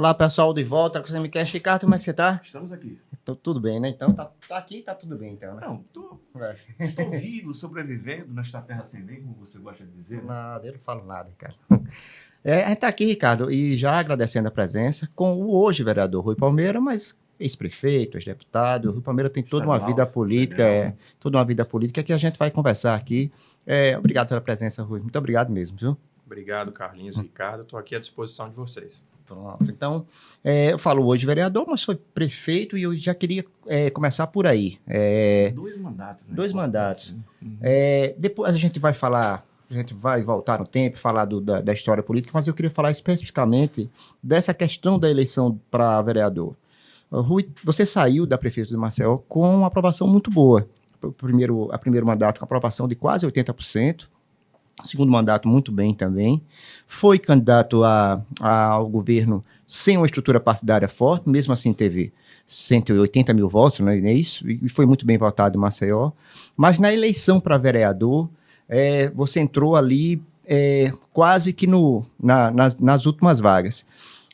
Olá, pessoal, de volta com o Semicast. Ricardo, como é que você tá? Estamos aqui. Então, tudo bem, né? Então, tá aqui, tá tudo bem, então, né? Não, estou vivo, sobrevivendo nesta terra sem lei, como você gosta de dizer. Né? Nada, eu não falo nada, cara. A gente tá aqui, Ricardo, e já agradecendo a presença com o hoje vereador Rui Palmeira, mas ex-prefeito, ex-deputado. O Rui Palmeira tem toda uma vida política, toda uma vida política que a gente vai conversar aqui. Obrigado pela presença, Rui. Muito obrigado mesmo, viu? Obrigado, Carlinhos, Ricardo. Estou aqui à disposição de vocês. Pronto. Então, eu falo hoje vereador, mas foi prefeito e eu já queria começar por aí. 2 mandatos. Né? 2 mandatos. Depois a gente vai falar, a gente vai voltar no tempo, falar da história política, mas eu queria falar especificamente dessa questão da eleição para vereador. Rui, você saiu da Prefeitura de Maceió com uma aprovação muito boa. Primeiro mandato com aprovação de quase 80%. Segundo mandato, muito bem também. Foi candidato ao governo sem uma estrutura partidária forte, mesmo assim teve 180 mil votos, não é isso? E foi muito bem votado em Maceió. Mas na eleição para vereador, você entrou ali quase que nas últimas vagas.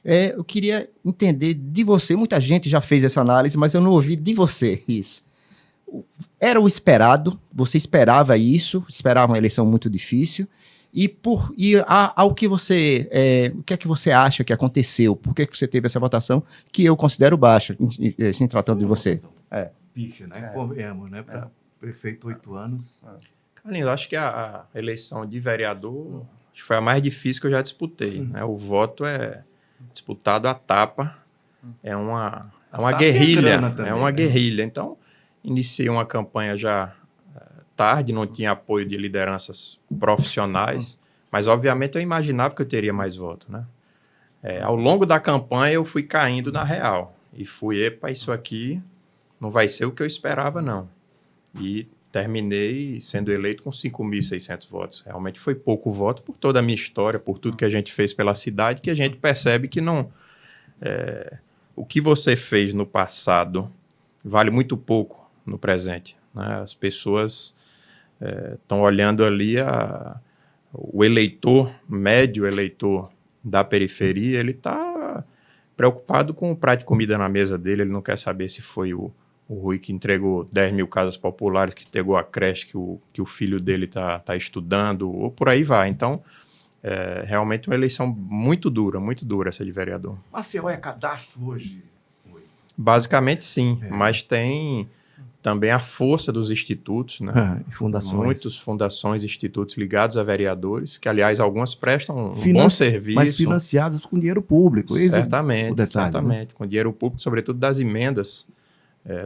Eu queria entender de você, muita gente já fez essa análise, mas eu não ouvi de você isso. Era o esperado, você esperava isso, esperava uma eleição muito difícil, ao que você, o que é que você acha que aconteceu? Por que você teve essa votação que eu considero baixa, se tratando de você? Pífia, né? Convenhamos, né? Para prefeito 8 anos. Carlinhos, eu acho que a eleição de vereador acho que foi a mais difícil que eu já disputei. Né? O voto é disputado à tapa, é uma guerrilha, também, é uma guerrilha. Então, iniciei uma campanha já tarde, não tinha apoio de lideranças profissionais, mas obviamente eu imaginava que eu teria mais votos, né? Ao longo da campanha eu fui caindo na real e isso aqui não vai ser o que eu esperava, não. E terminei sendo eleito com 5.600 votos. Realmente foi pouco voto por toda a minha história, por tudo que a gente fez pela estade, que a gente percebe que não... o que você fez no passado vale muito pouco no presente. Né? As pessoas estão olhando ali o eleitor, médio eleitor da periferia, ele está preocupado com o prato de comida na mesa dele, ele não quer saber se foi o Rui que entregou 10 mil casas populares, que entregou a creche que o filho dele está estudando, ou por aí vai. Então, realmente uma eleição muito dura essa de vereador. Maceió é cadastro hoje? Basicamente sim, mas tem também a força dos institutos, né? Fundações. Muitas fundações, institutos ligados a vereadores, que aliás algumas prestam um bom serviço. Mas financiados com dinheiro público. Certamente, com dinheiro público, sobretudo das emendas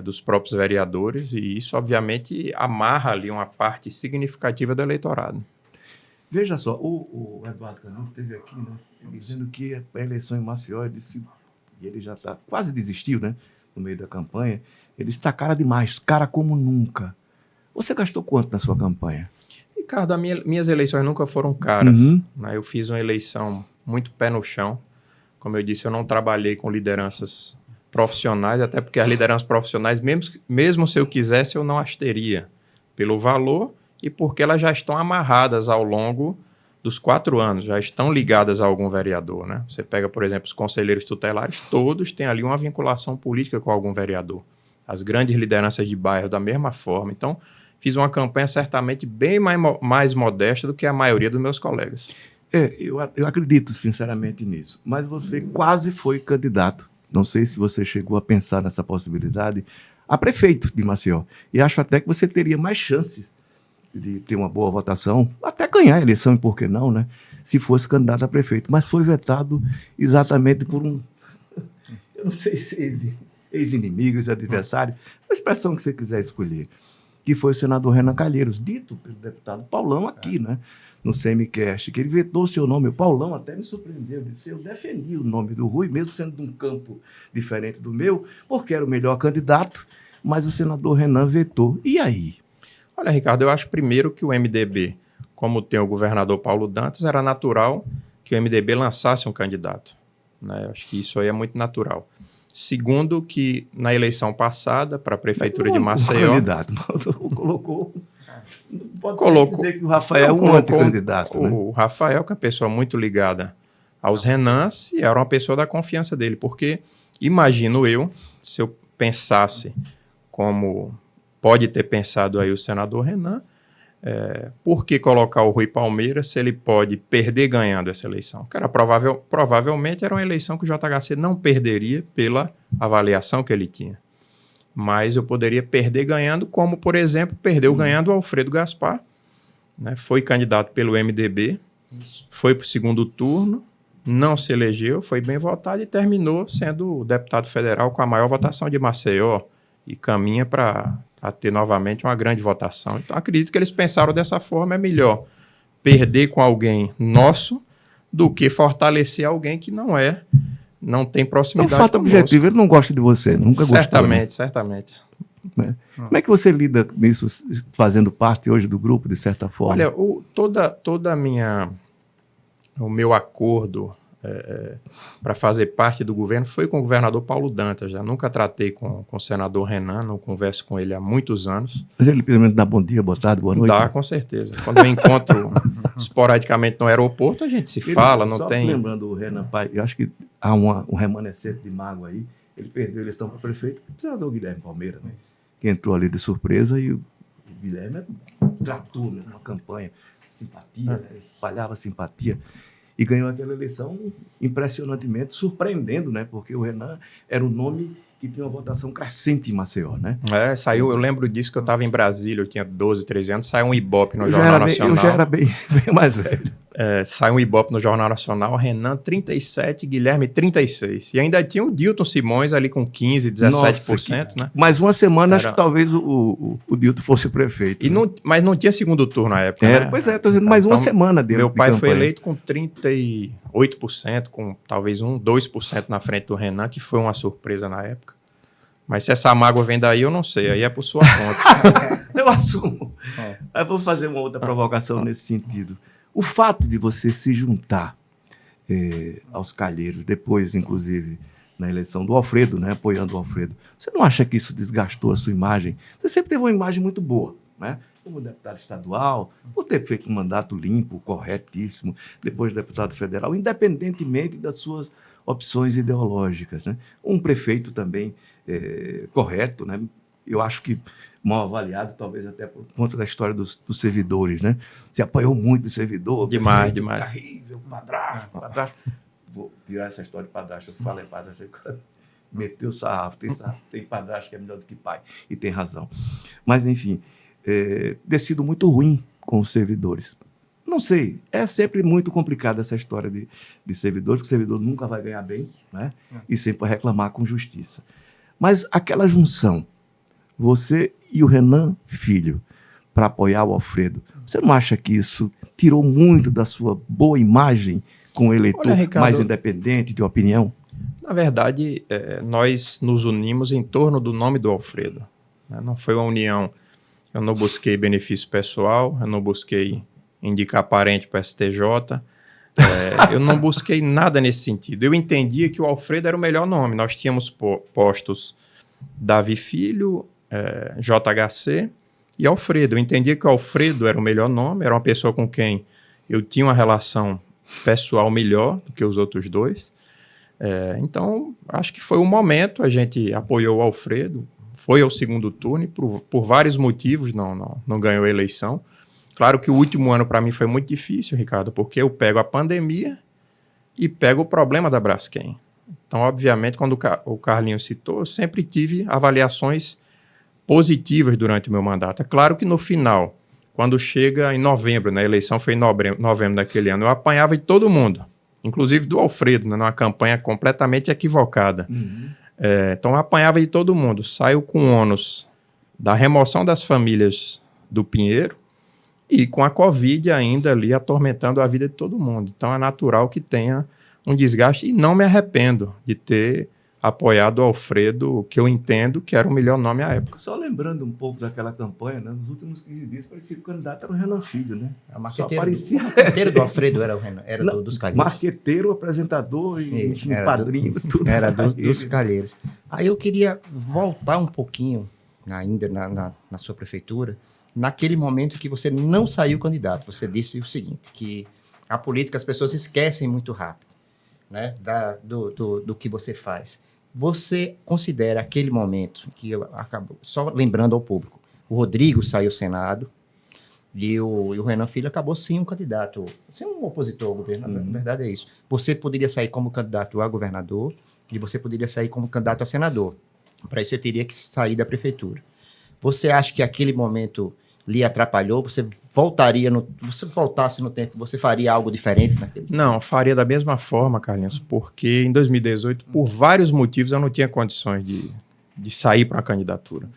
dos próprios vereadores, e isso obviamente amarra ali uma parte significativa do eleitorado. Veja só, o Eduardo Canão esteve aqui, né, dizendo que a eleição em Maceió, ele já quase desistiu, né, no meio da campanha. Ele está cara demais, cara como nunca. Você gastou quanto na sua campanha? Ricardo, minhas eleições nunca foram caras. Né? Eu fiz uma eleição muito pé no chão. Como eu disse, eu não trabalhei com lideranças profissionais, até porque as lideranças profissionais, mesmo se eu quisesse, eu não as teria. Pelo valor e porque elas já estão amarradas ao longo dos 4 anos, já estão ligadas a algum vereador. Né? Você pega, por exemplo, os conselheiros tutelares, todos têm ali uma vinculação política com algum vereador. As grandes lideranças de bairro da mesma forma. Então, fiz uma campanha certamente bem mais modesta do que a maioria dos meus colegas. Eu acredito sinceramente nisso, mas você quase foi candidato. Não sei se você chegou a pensar nessa possibilidade a prefeito de Maceió. E acho até que você teria mais chances de ter uma boa votação, até ganhar a eleição, e por que não, né? Se fosse candidato a prefeito. Mas foi vetado exatamente por eu não sei se ex-inimigos, adversário, a expressão que você quiser escolher, que foi o senador Renan Calheiros, dito pelo deputado Paulão aqui, né, no Semicast, que ele vetou o seu nome. O Paulão até me surpreendeu, disse: eu defendi o nome do Rui, mesmo sendo de um campo diferente do meu, porque era o melhor candidato, mas o senador Renan vetou. E aí? Olha, Ricardo, eu acho primeiro que o MDB, como tem o governador Paulo Dantas, era natural que o MDB lançasse um candidato. Né? Eu acho que isso aí é muito natural. Segundo, que na eleição passada, para a Prefeitura de Maceió... Colocou... Pode dizer que o Rafael é um anticandidato. O Rafael, que é uma pessoa muito ligada aos Renans e era uma pessoa da confiança dele, porque imagino eu, se eu pensasse como pode ter pensado aí o senador Renan, por que colocar o Rui Palmeira se ele pode perder ganhando essa eleição? Cara, provavelmente era uma eleição que o JHC não perderia pela avaliação que ele tinha. Mas eu poderia perder ganhando, como, por exemplo, perdeu ganhando o Alfredo Gaspar, né? Foi candidato pelo MDB, foi para o segundo turno, não se elegeu, foi bem votado e terminou sendo o deputado federal com a maior votação de Maceió e caminha para ter novamente uma grande votação. Então, acredito que eles pensaram dessa forma, é melhor perder com alguém nosso do que fortalecer alguém que não tem proximidade. É um fato objetivo, ele não gosta de você, nunca gostou. Certamente. Como é que você lida com isso, fazendo parte hoje do grupo, de certa forma? Olha, toda o meu acordo para fazer parte do governo foi com o governador Paulo Dantas. Já nunca tratei com o senador Renan, não converso com ele há muitos anos. Mas ele pelo menos dá bom dia, boa tarde, boa noite? Dá, com certeza. Quando eu encontro esporadicamente no aeroporto, a gente se fala, não só tem... lembrando o Renan Pai, eu acho que há um remanescente de mágoa aí. Ele perdeu a eleição para prefeito, que precisava do Guilherme Palmeira, né? Que entrou ali de surpresa e o Guilherme tratou, né, uma campanha, simpatia, né, espalhava simpatia. E ganhou aquela eleição impressionantemente, surpreendendo, né? Porque o Renan era um nome que tinha uma votação crescente em Maceió, né? Saiu, eu lembro disso que eu estava em Brasília, eu tinha 12, 13 anos, saiu um Ibope no Jornal Nacional. Eu já era bem mais velho. Saiu um Ibope no Jornal Nacional, Renan 37, Guilherme 36. E ainda tinha o Dilton Simões ali com 15, 17%, né? Mais uma semana, acho que talvez o Dilton fosse o prefeito. Mas não tinha segundo turno na época, né? Pois é, estou dizendo mais uma semana dele. Meu pai foi eleito com 38%, com talvez 2% na frente do Renan, que foi uma surpresa na época. Mas se essa mágoa vem daí, eu não sei. Aí é por sua conta. Eu assumo. Eu vou fazer uma outra provocação nesse sentido. O fato de você se juntar aos Calheiros, depois, inclusive, na eleição do Alfredo, né, apoiando o Alfredo, você não acha que isso desgastou a sua imagem? Você sempre teve uma imagem muito boa, né? Como deputado estadual, por ter feito um mandato limpo, corretíssimo, depois deputado federal, independentemente das suas opções ideológicas, né? Um prefeito também correto, né? Eu acho que mal avaliado, talvez até por conta da história dos servidores, né? Você apoiou muito o servidor. Demais. Terrível, padrasto. Vou tirar essa história de padrasto. Eu falei padrasto, meteu o sarrafo. Tem padrasto que é melhor do que pai. E tem razão. Mas, enfim, ter sido muito ruim com os servidores. Não sei, é sempre muito complicada essa história de servidor, porque o servidor nunca vai ganhar bem, né? E sempre vai reclamar com justiça. Mas aquela junção, você e o Renan Filho, para apoiar o Alfredo, você não acha que isso tirou muito da sua boa imagem com o eleitor, olha, Ricardo, mais independente de opinião? Na verdade, nós nos unimos em torno do nome do Alfredo. Não foi uma união, eu não busquei benefício pessoal, eu não busquei indicar parente para o STJ, eu não busquei nada nesse sentido. Eu entendia que o Alfredo era o melhor nome. Nós tínhamos postos Davi Filho, JHC e Alfredo. Eu entendia que o Alfredo era o melhor nome, era uma pessoa com quem eu tinha uma relação pessoal melhor do que os outros dois. Então, acho que foi um momento, a gente apoiou o Alfredo, foi ao segundo turno e por vários motivos não ganhou a eleição. Claro que o último ano para mim foi muito difícil, Ricardo, porque eu pego a pandemia e pego o problema da Braskem. Então, obviamente, quando o Carlinhos citou, eu sempre tive avaliações positivas durante o meu mandato. É claro que no final, quando chega em novembro, né, a eleição foi em novembro daquele ano, eu apanhava de todo mundo, inclusive do Alfredo, né, numa campanha completamente equivocada. Então, eu apanhava de todo mundo. Saio com o ônus da remoção das famílias do Pinheiro, e com a Covid ainda ali atormentando a vida de todo mundo. Então é natural que tenha um desgaste e não me arrependo de ter apoiado o Alfredo, que eu entendo que era o melhor nome à época. Só lembrando um pouco daquela campanha, né? Nos últimos 15 dias parecia que o candidato era o Renan Filho, né? O marqueteiro do Alfredo era o Renan, era dos Calheiros. Marqueteiro, apresentador e padrinho, tudo. Era dos Calheiros. Aí eu queria voltar um pouquinho, ainda na sua prefeitura, naquele momento que você não saiu candidato. Você disse o seguinte, que a política as pessoas esquecem muito rápido. né, do que você faz. Você considera aquele momento que eu acabo, só lembrando ao público, o Rodrigo saiu do Senado e o Renan Filho acabou sim um candidato, sem um opositor ao governo, na verdade é isso. Você poderia sair como candidato a governador e você poderia sair como candidato a senador. Para isso, você teria que sair da prefeitura. Você acha que aquele momento lhe atrapalhou? Você se voltasse no tempo, você faria algo diferente naquele tempo? Não, faria da mesma forma, Carlinhos, porque em 2018, por vários motivos, eu não tinha condições de sair para a candidatura.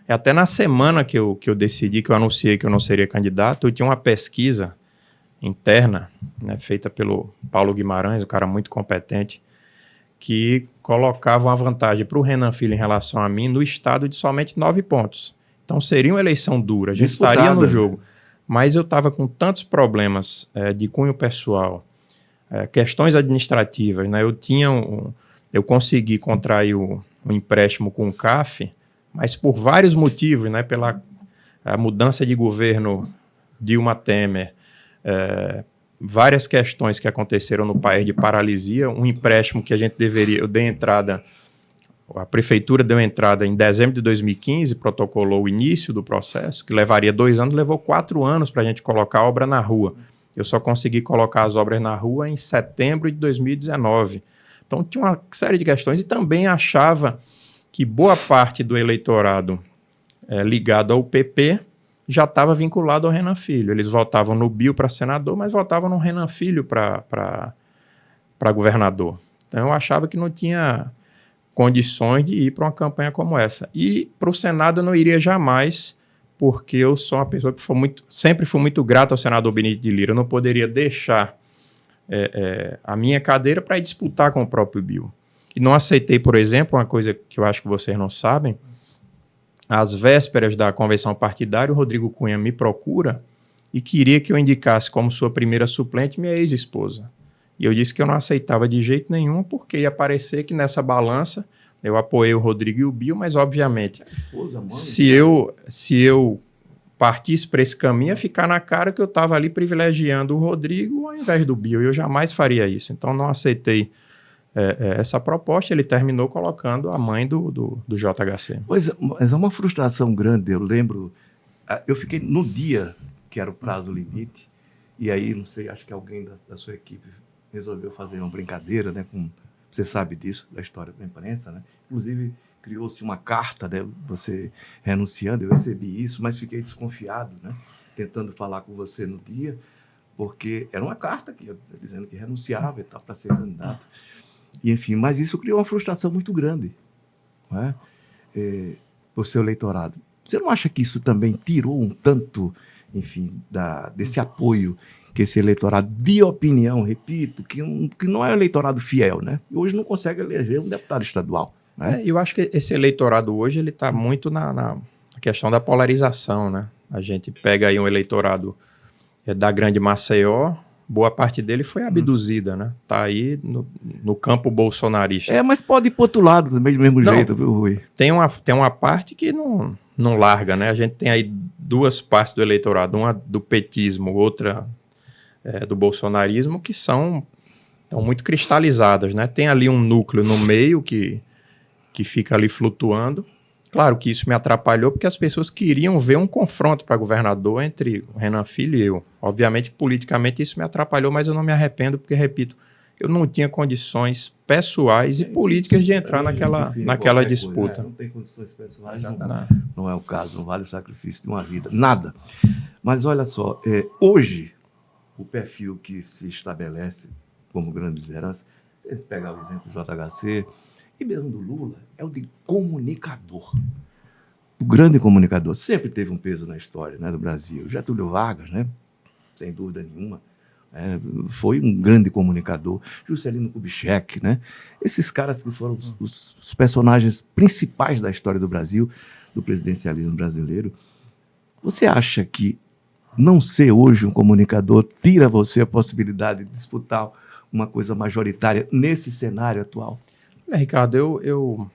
Até na semana que eu decidi, que eu anunciei que eu não seria candidato, eu tinha uma pesquisa interna, né, feita pelo Paulo Guimarães, um cara muito competente, que colocava uma vantagem para o Renan Filho em relação a mim no estado de somente 9 pontos. Então seria uma eleição dura, a gente estaria no jogo. Mas eu estava com tantos problemas de cunho pessoal, questões administrativas, né? Eu consegui contrair um empréstimo com o CAF, mas por vários motivos, né? Pela mudança de governo Dilma Temer, várias questões que aconteceram no país de paralisia, um empréstimo que eu dei entrada, a prefeitura deu entrada em dezembro de 2015, protocolou o início do processo, que levaria 2 anos, levou 4 anos para a gente colocar a obra na rua. Eu só consegui colocar as obras na rua em setembro de 2019. Então tinha uma série de questões e também achava que boa parte do eleitorado ligado ao PP já estava vinculado ao Renan Filho. Eles votavam no Bill para senador, mas votavam no Renan Filho para governador. Então eu achava que não tinha condições de ir para uma campanha como essa. E para o Senado eu não iria jamais, porque eu sou uma pessoa que sempre fui muito grato ao senador Benito de Lira. Eu não poderia deixar a minha cadeira para ir disputar com o próprio Bill. E não aceitei, por exemplo, uma coisa que eu acho que vocês não sabem. Às vésperas da convenção partidária, o Rodrigo Cunha me procura e queria que eu indicasse como sua primeira suplente minha ex-esposa. E eu disse que eu não aceitava de jeito nenhum, porque ia parecer que nessa balança eu apoiei o Rodrigo e o Bill, mas obviamente, se eu partisse para esse caminho, ia ficar na cara que eu estava ali privilegiando o Rodrigo ao invés do Bill. Eu jamais faria isso. Então não aceitei essa proposta. Ele terminou colocando a mãe do JHC. Mas é uma frustração grande. Eu lembro, eu fiquei no dia que era o prazo limite, e aí, não sei, acho que alguém da sua equipe resolveu fazer uma brincadeira, né? Você sabe disso, da história da imprensa, né? Inclusive, criou-se uma carta, né? Você renunciando, eu recebi isso, mas fiquei desconfiado, né? Tentando falar com você no dia, porque era uma carta dizendo que renunciava e tal para ser candidato. E, enfim, mas isso criou uma frustração muito grande, não é? Para o seu eleitorado. Você não acha que isso também tirou um tanto, enfim, desse apoio que esse eleitorado de opinião, repito, que não é um eleitorado fiel, né? E hoje não consegue eleger um deputado estadual, né? Eu acho que esse eleitorado hoje ele está muito na questão da polarização, né? A gente pega aí um eleitorado da grande Maceió, boa parte dele foi abduzida, né? Está aí no campo bolsonarista. Mas pode ir para o outro lado também, do mesmo jeito, viu, Rui? Tem uma parte que não larga, né? A gente tem aí 2 partes do eleitorado, uma do petismo, outra do bolsonarismo, que estão muito cristalizadas, né? Tem ali um núcleo no meio que fica ali flutuando. Claro que isso me atrapalhou, porque as pessoas queriam ver um confronto para governador entre o Renan Filho e eu. Obviamente, politicamente, isso me atrapalhou, mas eu não me arrependo, porque, repito, eu não tinha condições pessoais e políticas de entrar naquela disputa. Não tem condições pessoais, não é o caso, não vale o sacrifício de uma vida, nada. Mas olha só, hoje, o perfil que se estabelece como grande liderança, se a gente pegar o exemplo do JHC, e mesmo do Lula, é o de comunicador. O grande comunicador sempre teve um peso na história, né, do Brasil. Getúlio Vargas, né, sem dúvida nenhuma, foi um grande comunicador. Juscelino Kubitschek, né, esses caras que foram os personagens principais da história do Brasil, do presidencialismo brasileiro. Você acha que não ser hoje um comunicador tira você a possibilidade de disputar uma coisa majoritária nesse cenário atual? Ricardo, eu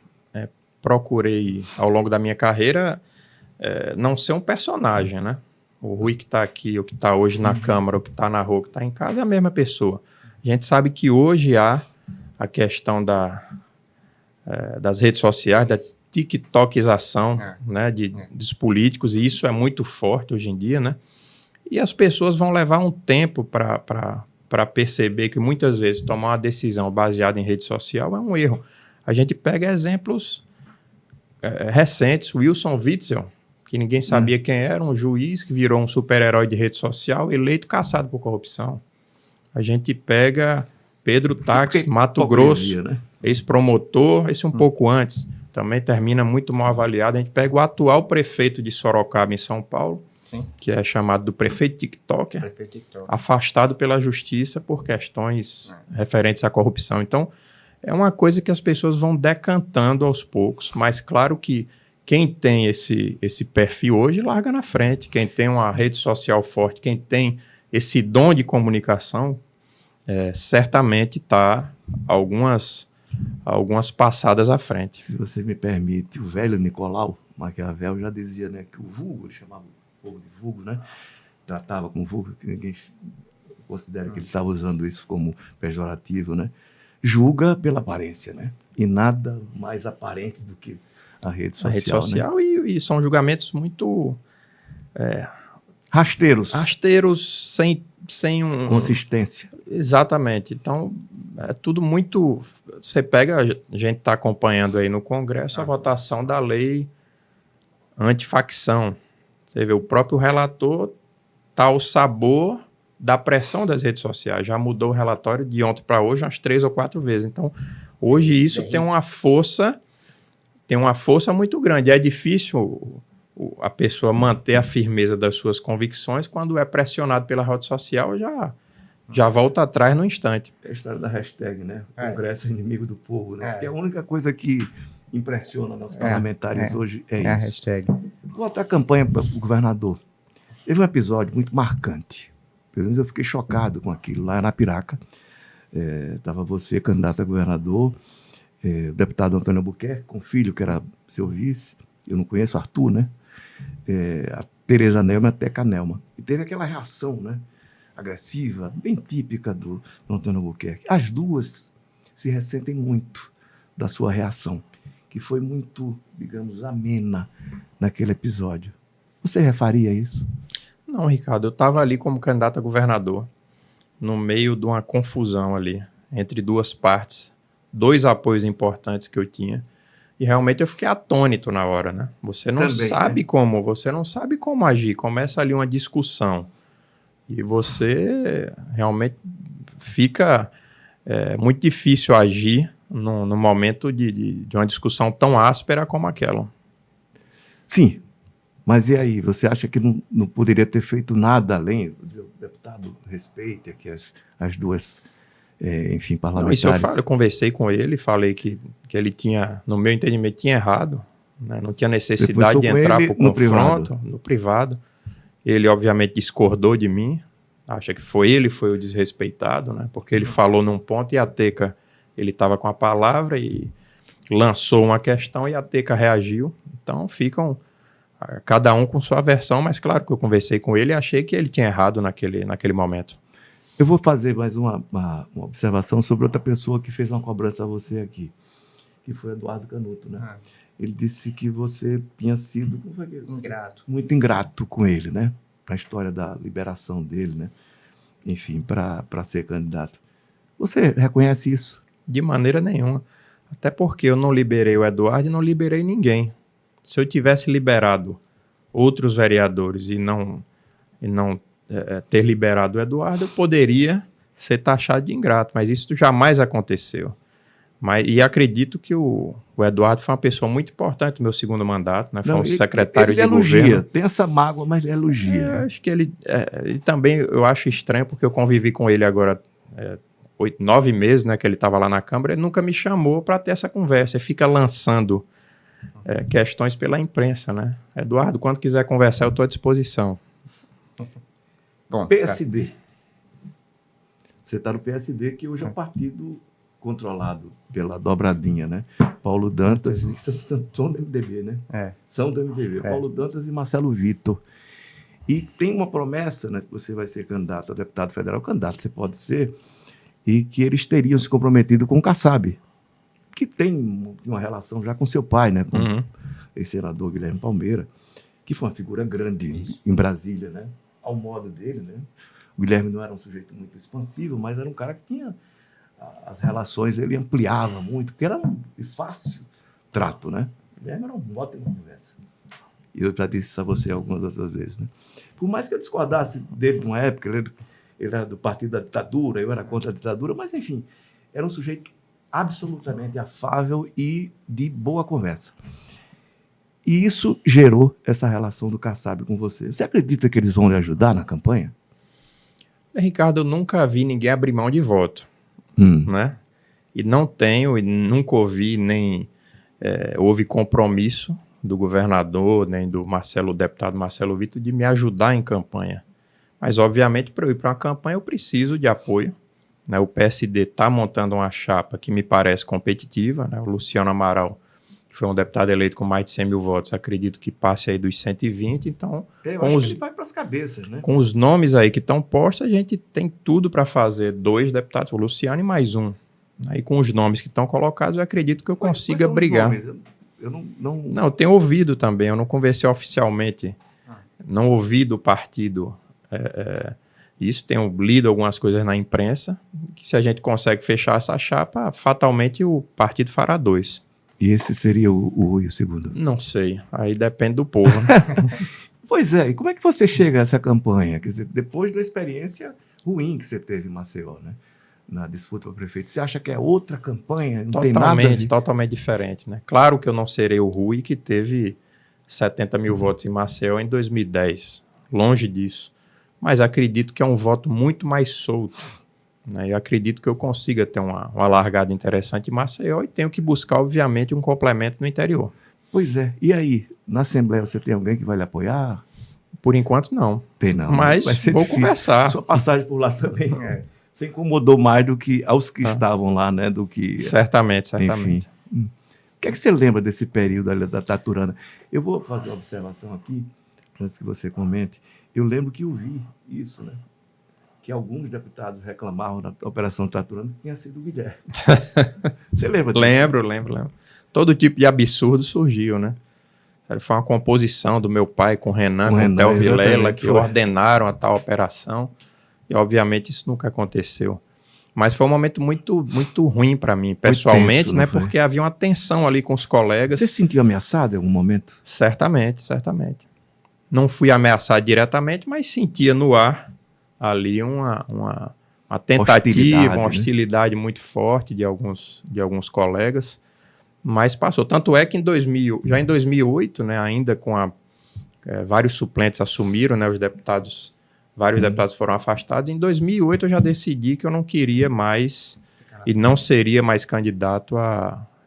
procurei, ao longo da minha carreira, não ser um personagem, né? O Rui que está aqui, o que está hoje na Câmara, o que está na rua, o que está em casa, é a mesma pessoa. A gente sabe que hoje há a questão das redes sociais, da tiktokização né, dos políticos, e isso é muito forte hoje em dia, né? E as pessoas vão levar um tempo para perceber que muitas vezes tomar uma decisão baseada em rede social é um erro. A gente pega exemplos recentes, Wilson Witzel, que ninguém sabia quem era, um juiz que virou um super-herói de rede social, eleito caçado por corrupção. A gente pega Pedro Táxi, Mato Grosso, né? Ex-promotor, esse um pouco antes, também termina muito mal avaliado. A gente pega o atual prefeito de Sorocaba, em São Paulo, que é chamado do prefeito TikToker, afastado pela justiça por questões referentes à corrupção. Então, é uma coisa que as pessoas vão decantando aos poucos, mas claro que quem tem esse perfil hoje larga na frente, quem tem uma rede social forte, quem tem esse dom de comunicação, certamente está algumas passadas à frente. Se você me permite, o velho Nicolau Maquiavel já dizia, né, que o vulgo, ele chamava o povo de vulgo, né? Tratava com vulgo, que ninguém considera que ele estava usando isso como pejorativo, né? Julga pela aparência, né? E nada mais aparente do que a rede social. A rede social, né? e são julgamentos muito... rasteiros, sem consistência. Exatamente. Então, é tudo muito... Você pega, a gente está acompanhando aí no Congresso a votação da lei antifacção. Você vê, o próprio relator está ao sabor da pressão das redes sociais. Já mudou o relatório de ontem para hoje umas 3 ou 4 vezes. Então, hoje isso tem uma força muito grande. É difícil a pessoa manter a firmeza das suas convicções quando é pressionado pela rede social, já volta atrás no instante. É a história da hashtag, né? O Congresso é inimigo do povo, né? Que é a única coisa que impressiona nossos parlamentares hoje é isso. A hashtag. Voltar a campanha para o governador. Teve um episódio muito marcante. Pelo menos eu fiquei chocado com aquilo. Lá na Piraca, estava você, candidato a governador, o deputado Antônio Albuquerque, com o filho, que era seu vice, eu não conheço, Arthur, né? A Tereza Nelma e a Teca Nelma. E teve aquela reação, né? Agressiva, bem típica do Antônio Albuquerque. As duas se ressentem muito da sua reação, que foi muito, digamos, amena naquele episódio. Você refaria isso? Não, Ricardo, eu estava ali como candidato a governador, no meio de uma confusão ali, entre duas partes, 2 apoios importantes que eu tinha, e realmente eu fiquei atônito na hora, né? Você não sabe como agir, começa ali uma discussão, e você realmente fica muito difícil agir no momento de uma discussão tão áspera como aquela. Sim. Mas e aí, você acha que não poderia ter feito nada além? O deputado respeita que as duas, enfim, parlamentares... Não, isso eu conversei com ele, falei que ele tinha, no meu entendimento, tinha errado, né? Não tinha necessidade de entrar para o confronto, no privado. Ele, obviamente, discordou de mim, acha que ele foi o desrespeitado, né? Porque ele falou num ponto e a Teca, ele estava com a palavra e lançou uma questão e a Teca reagiu. Então, ficam... cada um com sua versão, mas claro que eu conversei com ele e achei que ele tinha errado naquele momento. Eu vou fazer mais uma observação sobre outra pessoa que fez uma cobrança a você aqui, que foi Eduardo Canuto, né? Ele disse que você tinha sido muito ingrato com ele, né? Na história da liberação dele, né? Enfim, para ser candidato. Você reconhece isso? De maneira nenhuma. Até porque eu não liberei o Eduardo e não liberei ninguém. Se eu tivesse liberado outros vereadores e não ter liberado o Eduardo, eu poderia ser taxado de ingrato, mas isso jamais aconteceu. E acredito que o Eduardo foi uma pessoa muito importante no meu segundo mandato, né? Foi um secretário de governo. Tem essa mágoa, mas ele elogia. Acho que ele também, eu acho estranho, porque eu convivi com ele agora 8, 9 meses, né, que ele estava lá na Câmara, ele nunca me chamou para ter essa conversa, ele fica lançando questões pela imprensa, né? Eduardo, quando quiser conversar, eu estou à disposição. Bom, PSD. Você está no PSD, que hoje é um partido controlado pela dobradinha, né? Paulo Dantas, são do MDB, né? São do MDB. Paulo Dantas e Marcelo Vitor. E tem uma promessa, né? Que você vai ser candidato a deputado federal. Candidato você pode ser. e que eles teriam se comprometido com o Kassab, que tem uma relação já com seu pai, né, com o ex-senador Guilherme Palmeira, que foi uma figura grande em Brasília, né, ao modo dele, né. O Guilherme não era um sujeito muito expansivo, mas era um cara que tinha as relações, ele ampliava muito, porque era de fácil trato, né. O Guilherme era um ótimo conversa. E eu já disse isso a você algumas outras vezes, né. Por mais que eu discordasse dele numa época, ele era do partido da ditadura, eu era contra a ditadura, mas, enfim, era um sujeito absolutamente afável e de boa conversa. E isso gerou essa relação do Kassab com você. Você acredita que eles vão lhe ajudar na campanha? Ricardo, eu nunca vi ninguém abrir mão de voto, né? E não tenho, e nunca ouvi, nem houve compromisso do governador, nem do deputado Marcelo Vitor, de me ajudar em campanha. Mas, obviamente, para eu ir para uma campanha, eu preciso de apoio, né? O PSD está montando uma chapa que me parece competitiva, né? O Luciano Amaral, que foi um deputado eleito com mais de 100 mil votos, acredito que passe aí dos 120, então... Eu acho que ele vai para as cabeças, né? Com os nomes aí que estão postos, a gente tem tudo para fazer 2 deputados, o Luciano e mais um. Aí, com os nomes que estão colocados, eu acredito que eu consiga brigar. Eu não... Não, eu tenho ouvido também, eu não conversei oficialmente, não ouvi do partido... Isso, tenho lido algumas coisas na imprensa, que se a gente consegue fechar essa chapa, fatalmente o partido fará 2. E esse seria o Rui, o segundo? Não sei, aí depende do povo. Pois é, e como é que você chega a essa campanha? Quer dizer, depois da experiência ruim que você teve em Maceió, né? Na disputa para o prefeito, você acha que é outra campanha? Não tem nada totalmente diferente, né? Claro que eu não serei o Rui que teve 70 mil votos em Maceió em 2010, longe disso. Mas acredito que é um voto muito mais solto, né? Eu acredito que eu consiga ter uma largada interessante em Maceió e tenho que buscar, obviamente, um complemento no interior. Pois é. E aí, na Assembleia você tem alguém que vai lhe apoiar? Por enquanto, não. Tem não. Mas vou conversar. Sua passagem por lá também você incomodou mais do que aos que estavam lá, né? Do que... Certamente. Enfim. O que é que você lembra desse período ali da Taturana? Eu vou fazer uma observação aqui, antes que você comente. Eu lembro que eu vi isso, né? Que alguns deputados reclamavam da Operação Taturana que tinha sido o Guilherme. Você lembra disso? Lembro. Todo tipo de absurdo surgiu, né? Foi uma composição do meu pai com o Renan, com o Theo Vilela, que ordenaram a tal operação. E, obviamente, isso nunca aconteceu. Mas foi um momento muito, muito ruim para mim, pessoalmente, tenso, né? Porque havia uma tensão ali com os colegas. Você se sentiu ameaçado em algum momento? Certamente. Não fui ameaçado diretamente, mas sentia no ar ali uma tentativa, uma hostilidade, né? Muito forte de alguns colegas, mas passou. Tanto é que já em 2008, né, ainda com vários suplentes assumiram, né, vários deputados foram afastados. Em 2008 eu já decidi que eu não queria mais e não seria mais candidato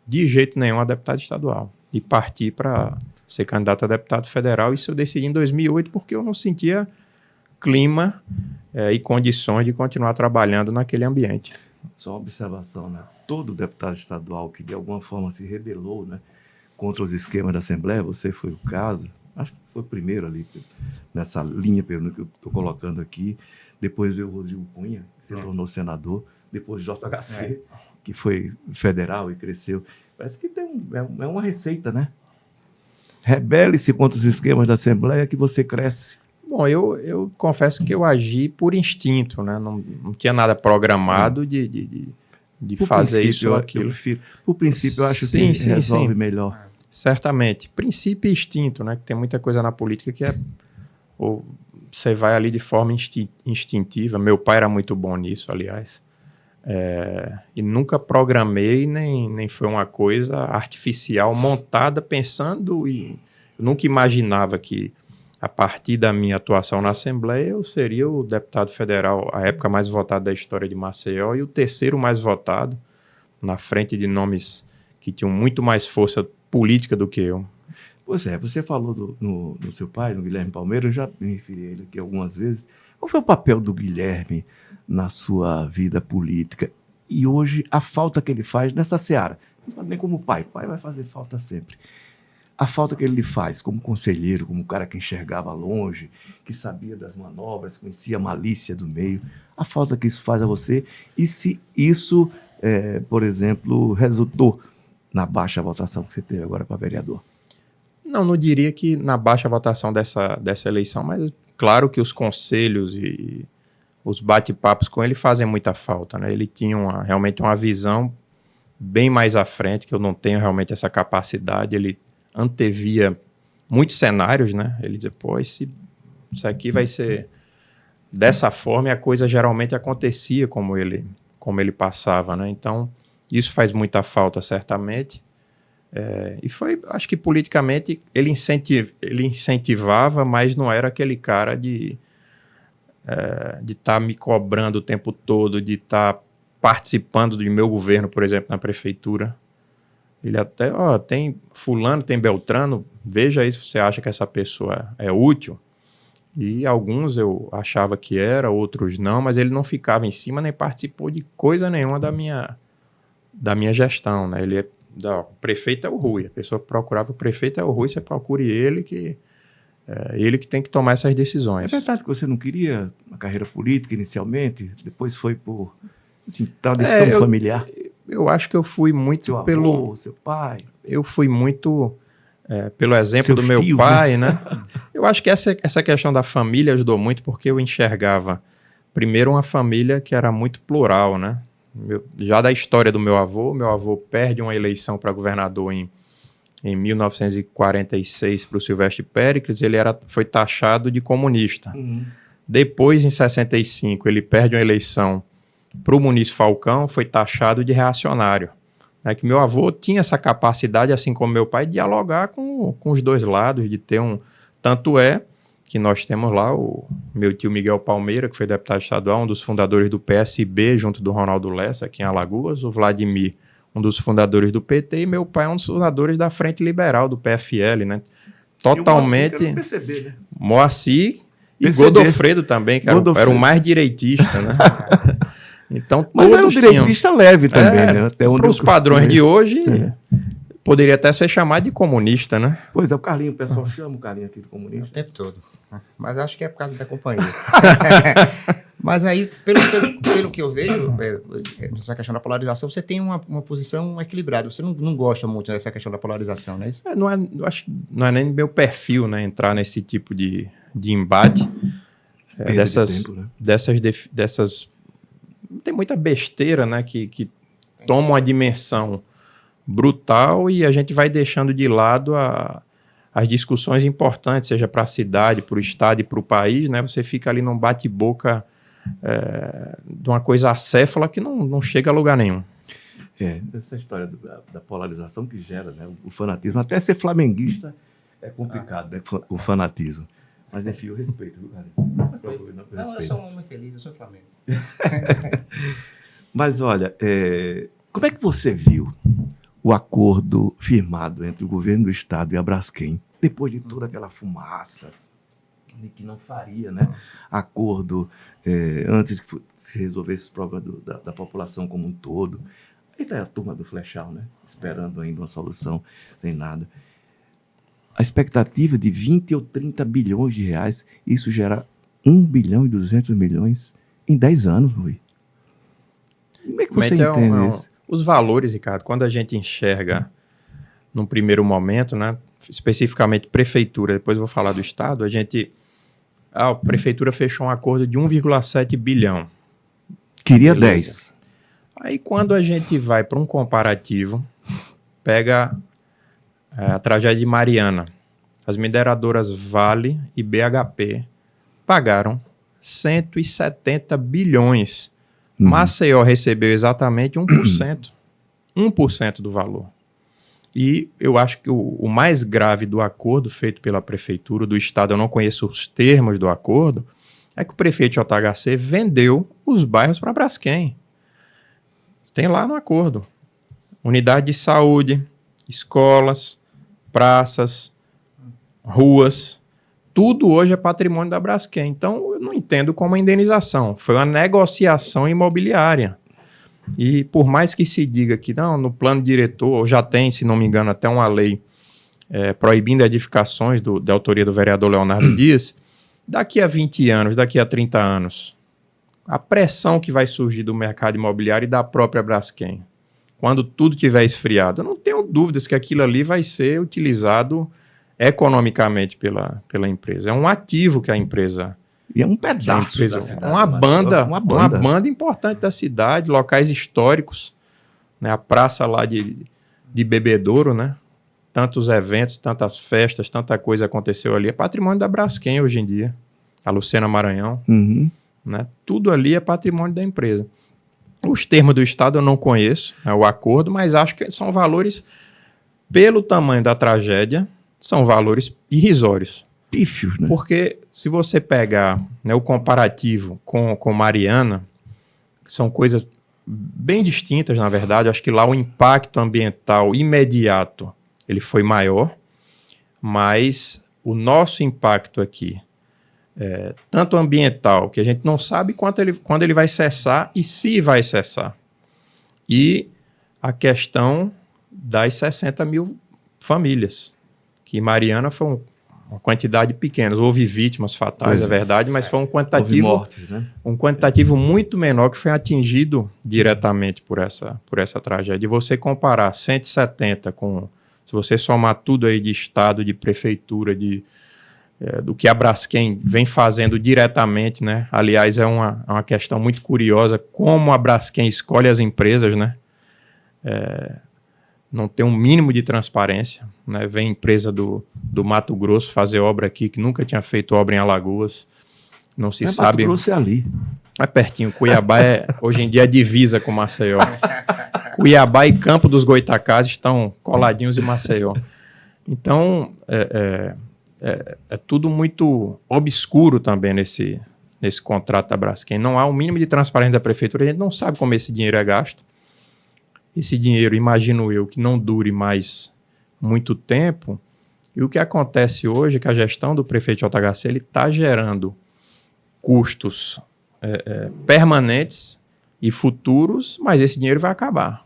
de jeito nenhum a deputado estadual e parti para ser candidato a deputado federal. Isso eu decidi em 2008 porque eu não sentia clima e condições de continuar trabalhando naquele ambiente. Só uma observação, né? Todo deputado estadual que de alguma forma se rebelou, né, contra os esquemas da Assembleia, você foi o caso, acho que foi o primeiro ali, nessa linha que eu estou colocando aqui. Depois veio o Rodrigo Cunha, que se tornou senador, depois o JHC, que foi federal e cresceu. Parece que é uma receita, né? Rebele-se contra os esquemas da Assembleia que você cresce. Bom, eu confesso que eu agi por instinto, né? Não tinha nada programado de fazer isso ou aquilo. Por princípio, eu acho que resolve melhor. Certamente. Princípio e instinto, né? Que tem muita coisa na política que ou você vai ali de forma instintiva. Meu pai era muito bom nisso, aliás. E nunca programei, nem foi uma coisa artificial, montada, pensando e eu nunca imaginava que a partir da minha atuação na Assembleia eu seria o deputado federal, a época mais votado da história de Maceió e o terceiro mais votado, na frente de nomes que tinham muito mais força política do que eu. Pois é, você falou no seu pai, no Guilherme Palmeira, eu já me referi a ele aqui algumas vezes. Qual foi o papel do Guilherme na sua vida política? E hoje, a falta que ele faz nessa seara. Não falo nem como pai vai fazer falta sempre. a falta que ele lhe faz como conselheiro, como cara que enxergava longe, que sabia das manobras, conhecia a malícia do meio, a falta que isso faz a você, e se isso, por exemplo, resultou na baixa votação que você teve agora para vereador? Não diria que na baixa votação dessa eleição, mas claro que os conselhos e os bate-papos com ele fazem muita falta, né? Ele tinha realmente uma visão bem mais à frente, que eu não tenho realmente essa capacidade. Ele antevia muitos cenários, né? Ele dizia, pô, isso aqui vai ser dessa forma, e a coisa geralmente acontecia como ele passava, né? Então, isso faz muita falta, certamente. E foi, acho que politicamente, ele incentivava, mas não era aquele cara de estar me cobrando o tempo todo, de estar participando do meu governo, por exemplo, na prefeitura. Ele até, tem fulano, tem Beltrano, veja aí se você acha que essa pessoa é útil. E alguns eu achava que era, outros não, mas ele não ficava em cima nem participou de coisa nenhuma da minha gestão, né? O prefeito é o Rui, a pessoa que procurava o prefeito é o Rui, você procure ele, que ele que tem que tomar essas decisões. É verdade que você não queria uma carreira política inicialmente, depois foi por tradição familiar? Eu acho que eu fui muito seu avô, seu pai. Eu fui muito pelo exemplo Seus do meu tios, pai, né? Eu acho que essa questão da família ajudou muito, porque eu enxergava, primeiro, uma família que era muito plural, né? Já da história do meu avô perde uma eleição para governador em 1946 para o Silvestre Péricles, ele foi taxado de comunista. Uhum. Depois, em 65, ele perde uma eleição para o Muniz Falcão, foi taxado de reacionário. Que meu avô tinha essa capacidade, assim como meu pai, de dialogar com os dois lados, de ter Tanto é que nós temos lá o meu tio Miguel Palmeira, que foi deputado estadual, um dos fundadores do PSB, junto do Ronaldo Lessa, aqui em Alagoas, o Vladimir, um dos fundadores do PT, e meu pai, um dos fundadores da Frente Liberal, do PFL, né? Totalmente... E o PCB, né? Moacir e PCB. Godofredo também, que era o mais direitista, né? Então, mas era um direitista leve também, né? Para os padrões de hoje, poderia até ser chamado de comunista, né? Pois é, o Carlinho, o pessoal chama o Carlinho aqui de comunista. O tempo todo. Mas acho que é por causa da companhia. Mas aí, pelo que eu vejo, nessa questão da polarização, você tem uma posição equilibrada. Você não gosta muito dessa questão da polarização, não é isso? Eu acho que não é nem meu perfil, né, entrar nesse tipo de embate. Dessas tem muita besteira, né, que toma uma dimensão brutal e a gente vai deixando de lado as discussões importantes, seja para a cidade, para o estado e para o país, né? Você fica ali num bate-boca de uma coisa acéfala que não chega a lugar nenhum. Essa história da polarização que gera, né, o fanatismo. Até ser flamenguista é complicado, né, o fanatismo. Mas, enfim, eu respeito, viu, Carlinhos? Eu sou um homem feliz, eu sou Flamengo. Mas, olha, como é que você viu o acordo firmado entre o governo do estado e a Braskem, depois de toda aquela fumaça de que não faria, né, acordo antes que se resolvesse os problemas da população como um todo? Aí está a turma do Flechal, né, esperando ainda uma solução, sem nada. A expectativa de 20 ou 30 bilhões de reais, isso gera 1 bilhão e 200 milhões em 10 anos, Rui. Como é que você entende isso? Os valores, Ricardo, quando a gente enxerga num primeiro momento, né, especificamente prefeitura, depois eu vou falar do estado, a prefeitura fechou um acordo de 1,7 bilhão. Queria 10. Aí quando a gente vai para um comparativo, pega a tragédia de Mariana, as mineradoras Vale e BHP pagaram 170 bilhões. Maceió recebeu exatamente 1%. 1% do valor. E eu acho que o mais grave do acordo feito pela prefeitura do estado, eu não conheço os termos do acordo, é que o prefeito JHC vendeu os bairros para a Braskem. Tem lá no acordo. Unidade de saúde, escolas, praças, ruas, tudo hoje é patrimônio da Braskem. Então, eu não entendo como a indenização. Foi uma negociação imobiliária. E por mais que se diga que não, no plano diretor, já tem, se não me engano, até uma lei proibindo edificações da autoria do vereador Leonardo Dias, daqui a 20 anos, daqui a 30 anos, a pressão que vai surgir do mercado imobiliário e da própria Braskem, quando tudo tiver esfriado, eu não tenho dúvidas que aquilo ali vai ser utilizado economicamente pela empresa. É um ativo que a empresa... E é um pedaço da cidade, uma banda importante da cidade, locais históricos, né? A praça lá de Bebedouro, né? Tantos eventos, tantas festas, tanta coisa aconteceu ali. É patrimônio da Braskem hoje em dia. A Lucena Maranhão. Né? Tudo ali é patrimônio da empresa. Os termos do Estado eu não conheço, o acordo, mas acho que são valores, pelo tamanho da tragédia, são valores irrisórios. Pífios, né? Porque se você pegar, né, o comparativo com Mariana, são coisas bem distintas, na verdade. Acho que lá o impacto ambiental imediato ele foi maior, mas o impacto aqui, tanto ambiental, que a gente não sabe quando ele vai cessar e se vai cessar, e a questão das 60 mil famílias, que Mariana foi uma quantidade pequena. Houve vítimas fatais, é verdade, mas foi um quantitativo, mortes, né? Um quantitativo muito menor que foi atingido diretamente por essa tragédia. E você comparar 170 com, se você somar tudo aí de estado, de prefeitura, do que a Braskem vem fazendo diretamente, né? Aliás, é uma questão muito curiosa como a Braskem escolhe as empresas, né? Não tem um mínimo de transparência, né? Vem empresa do Mato Grosso fazer obra aqui, que nunca tinha feito obra em Alagoas. Não se sabe. Mato Grosso é ali. É pertinho. Cuiabá hoje em dia é divisa com Maceió. Cuiabá e Campo dos Goitacás estão coladinhos em Maceió. Então, é tudo muito obscuro também nesse contrato da Braskem. Não há um mínimo de transparência da prefeitura. A gente não sabe como esse dinheiro é gasto. Esse dinheiro, imagino eu, que não dure mais muito tempo. E o que acontece hoje é que a gestão do prefeito JHC está gerando custos permanentes e futuros, mas esse dinheiro vai acabar.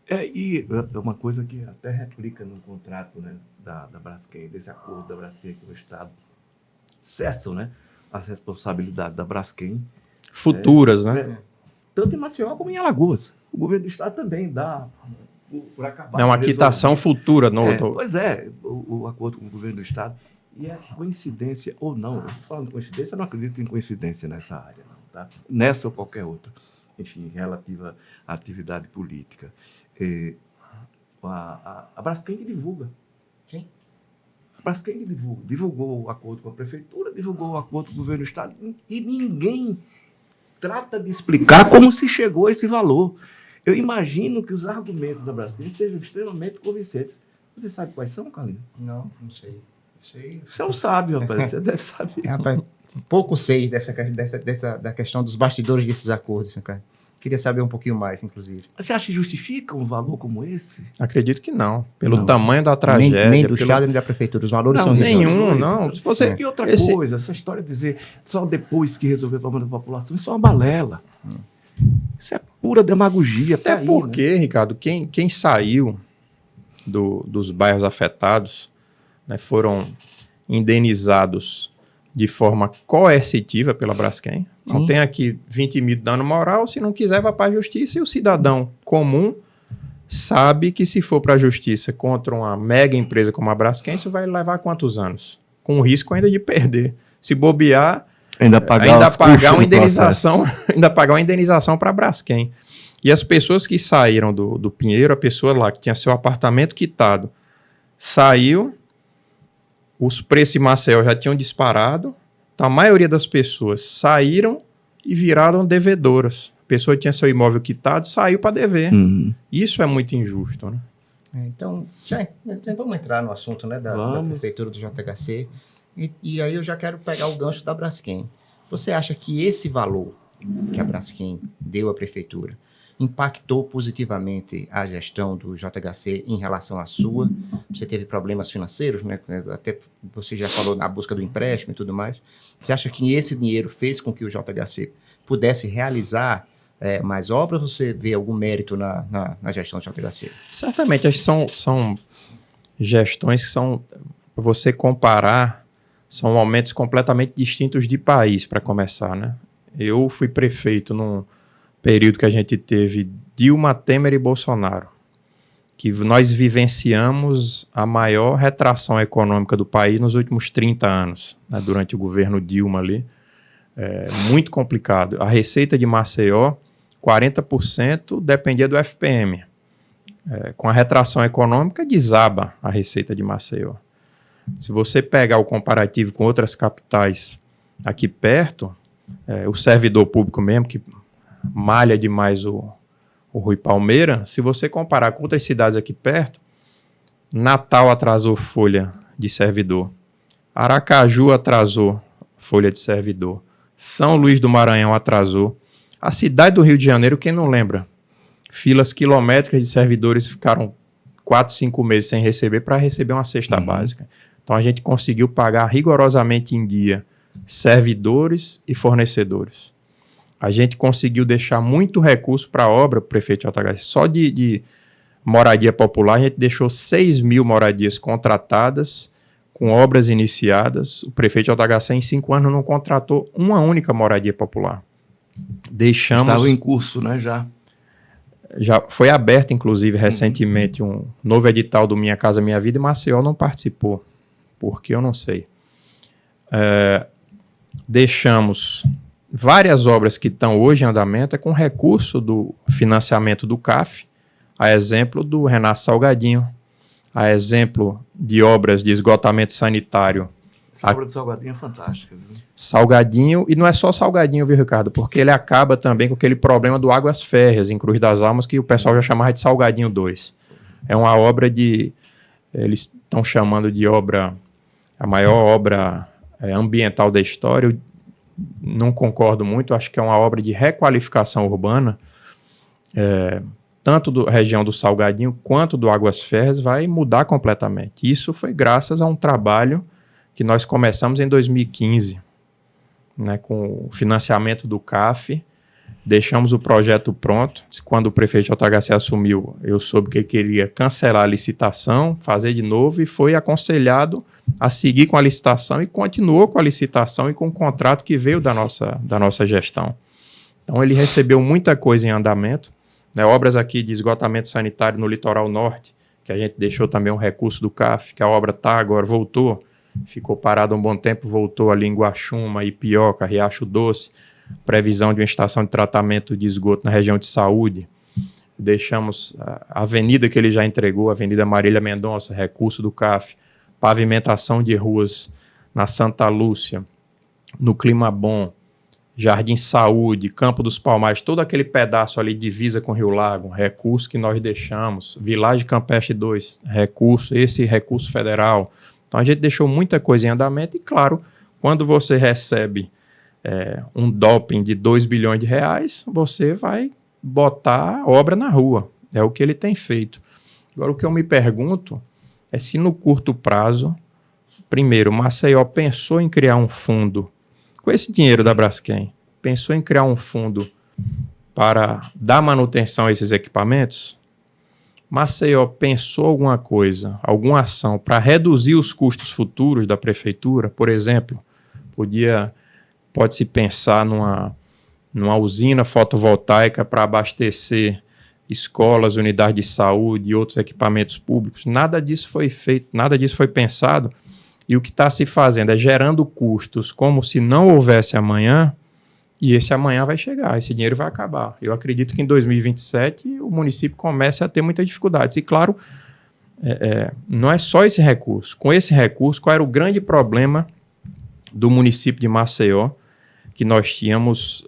E é uma coisa que até replica no contrato, né, da Braskem, desse acordo da Braskem com o Estado. Cessam, né, as responsabilidades da Braskem. Futuras, né? Tanto em Maceió como em Alagoas. O governo do Estado também dá por acabar. É uma quitação futura. Pois é, o acordo com o governo do Estado. E é coincidência ou não. Falando de coincidência, eu não acredito em coincidência nessa área, não, tá? Nessa ou qualquer outra. Enfim, relativa à atividade política. A Braskem que divulga. Sim. A Braskem que divulga. Divulgou o acordo com a prefeitura, divulgou o acordo com o governo do Estado e ninguém trata de explicar como se chegou a esse valor. Eu imagino que os argumentos da Braskem sejam extremamente convincentes. Você sabe quais são, Carlinhos? Não sei. Você não sabe, rapaz. Você deve saber. Rapaz, pouco sei da questão dos bastidores desses acordos, né, cara? Queria saber um pouquinho mais, inclusive. Você acha que justifica um valor como esse? Acredito que não. Pelo tamanho da tragédia. Nem do Estado, nem da Prefeitura. Os valores são nenhum, não. Se você... E outra coisa, essa história de dizer só depois que resolver o problema da população, isso é uma balela. Isso é pura demagogia. Até porque, né, Ricardo, quem saiu dos bairros afetados, né, foram indenizados de forma coercitiva pela Braskem. Não tem aqui 20 mil de dano moral, se não quiser vai para a justiça, e o cidadão comum sabe que se for para a justiça contra uma mega empresa como a Braskem, isso vai levar quantos anos? Com o risco ainda de perder. Se bobear, ainda pagar uma indenização, ainda pagar uma indenização para a Braskem. E as pessoas que saíram do Pinheiro, a pessoa lá que tinha seu apartamento quitado, saiu, os preços em Maceió já tinham disparado, então a maioria das pessoas saíram e viraram devedoras. A pessoa tinha seu imóvel quitado, saiu para dever. Isso é muito injusto, né? Então, vamos entrar no assunto, né, da prefeitura do JHC. E aí eu já quero pegar o gancho da Braskem. Você acha que esse valor que a Braskem deu à prefeitura impactou positivamente a gestão do JHC em relação à sua? Você teve problemas financeiros, né? Até você já falou na busca do empréstimo e tudo mais. Você acha que esse dinheiro fez com que o JHC pudesse realizar mais obras? Você vê algum mérito na gestão do JHC? Certamente, acho que são gestões que são, você comparar, são momentos completamente distintos de país, para começar, né? Eu fui prefeito num período que a gente teve Dilma, Temer e Bolsonaro, que nós vivenciamos a maior retração econômica do país nos últimos 30 anos, né, durante o governo Dilma ali. Muito complicado. A receita de Maceió, 40% dependia do FPM. Com a retração econômica, desaba a receita de Maceió. Se você pegar o comparativo com outras capitais aqui perto, o servidor público mesmo, que malha demais o Rui Palmeira, se você comparar com outras cidades aqui perto, Natal atrasou folha de servidor, Aracaju atrasou folha de servidor, São Luís do Maranhão atrasou, a cidade do Rio de Janeiro, quem não lembra, filas quilométricas de servidores ficaram 4, 5 meses sem receber para receber uma cesta básica. Então a gente conseguiu pagar rigorosamente em dia servidores e fornecedores. A gente conseguiu deixar muito recurso para a obra, prefeito JHC. Só de moradia popular, a gente deixou 6 mil moradias contratadas, com obras iniciadas. O prefeito JHC, em 5 anos, não contratou uma única moradia popular. Estava em curso, né, já foi aberto, inclusive, recentemente, um novo edital do Minha Casa Minha Vida, e Maceió não participou. Por que eu não sei. Deixamos várias obras que estão hoje em andamento com recurso do financiamento do CAF, a exemplo do Renato Salgadinho, a exemplo de obras de esgotamento sanitário. Essa obra do Salgadinho é fantástica. Viu? Salgadinho, e não é só Salgadinho, viu, Ricardo? Porque ele acaba também com aquele problema do Águas Férreas, em Cruz das Almas, que o pessoal já chamava de Salgadinho 2. É uma obra eles estão chamando de obra, a maior obra ambiental da história. Eu não concordo muito, acho que é uma obra de requalificação urbana, tanto da região do Salgadinho quanto do Águas Férreas, vai mudar completamente. Isso foi graças a um trabalho que nós começamos em 2015, né, com o financiamento do CAF, deixamos o projeto pronto. Quando o prefeito JHC assumiu, eu soube que ele queria cancelar a licitação, fazer de novo, e foi aconselhado a seguir com a licitação, e continuou com a licitação e com o contrato que veio da nossa gestão. Então ele recebeu muita coisa em andamento, né, obras aqui de esgotamento sanitário no litoral norte, que a gente deixou também um recurso do CAF, que a obra agora voltou, ficou parada um bom tempo, voltou ali em Guaxuma, Ipioca, Riacho Doce, previsão de uma estação de tratamento de esgoto na região de Saúde. Deixamos a avenida que ele já entregou, a Avenida Marília Mendonça, recurso do CAF, pavimentação de ruas na Santa Lúcia, no Clima Bom, Jardim Saúde, Campo dos Palmares, todo aquele pedaço ali divisa com Rio Lago, recurso que nós deixamos, Vilagem Campestre 2, recurso, esse recurso federal. Então a gente deixou muita coisa em andamento e, claro, quando você recebe um doping de 2 bilhões de reais, você vai botar obra na rua. É o que ele tem feito. Agora, o que eu me pergunto é se no curto prazo, primeiro, Maceió pensou em criar um fundo, com esse dinheiro da Braskem, pensou em criar um fundo para dar manutenção a esses equipamentos? Maceió pensou alguma coisa, alguma ação para reduzir os custos futuros da prefeitura? Por exemplo, pode-se pensar numa usina fotovoltaica para abastecer escolas, unidades de saúde e outros equipamentos públicos. Nada disso foi feito, nada disso foi pensado, e o que está se fazendo é gerando custos como se não houvesse amanhã, e esse amanhã vai chegar, esse dinheiro vai acabar. Eu acredito que em 2027 o município comece a ter muitas dificuldades. E claro, não é só esse recurso. Com esse recurso, qual era o grande problema do município de Maceió que nós tínhamos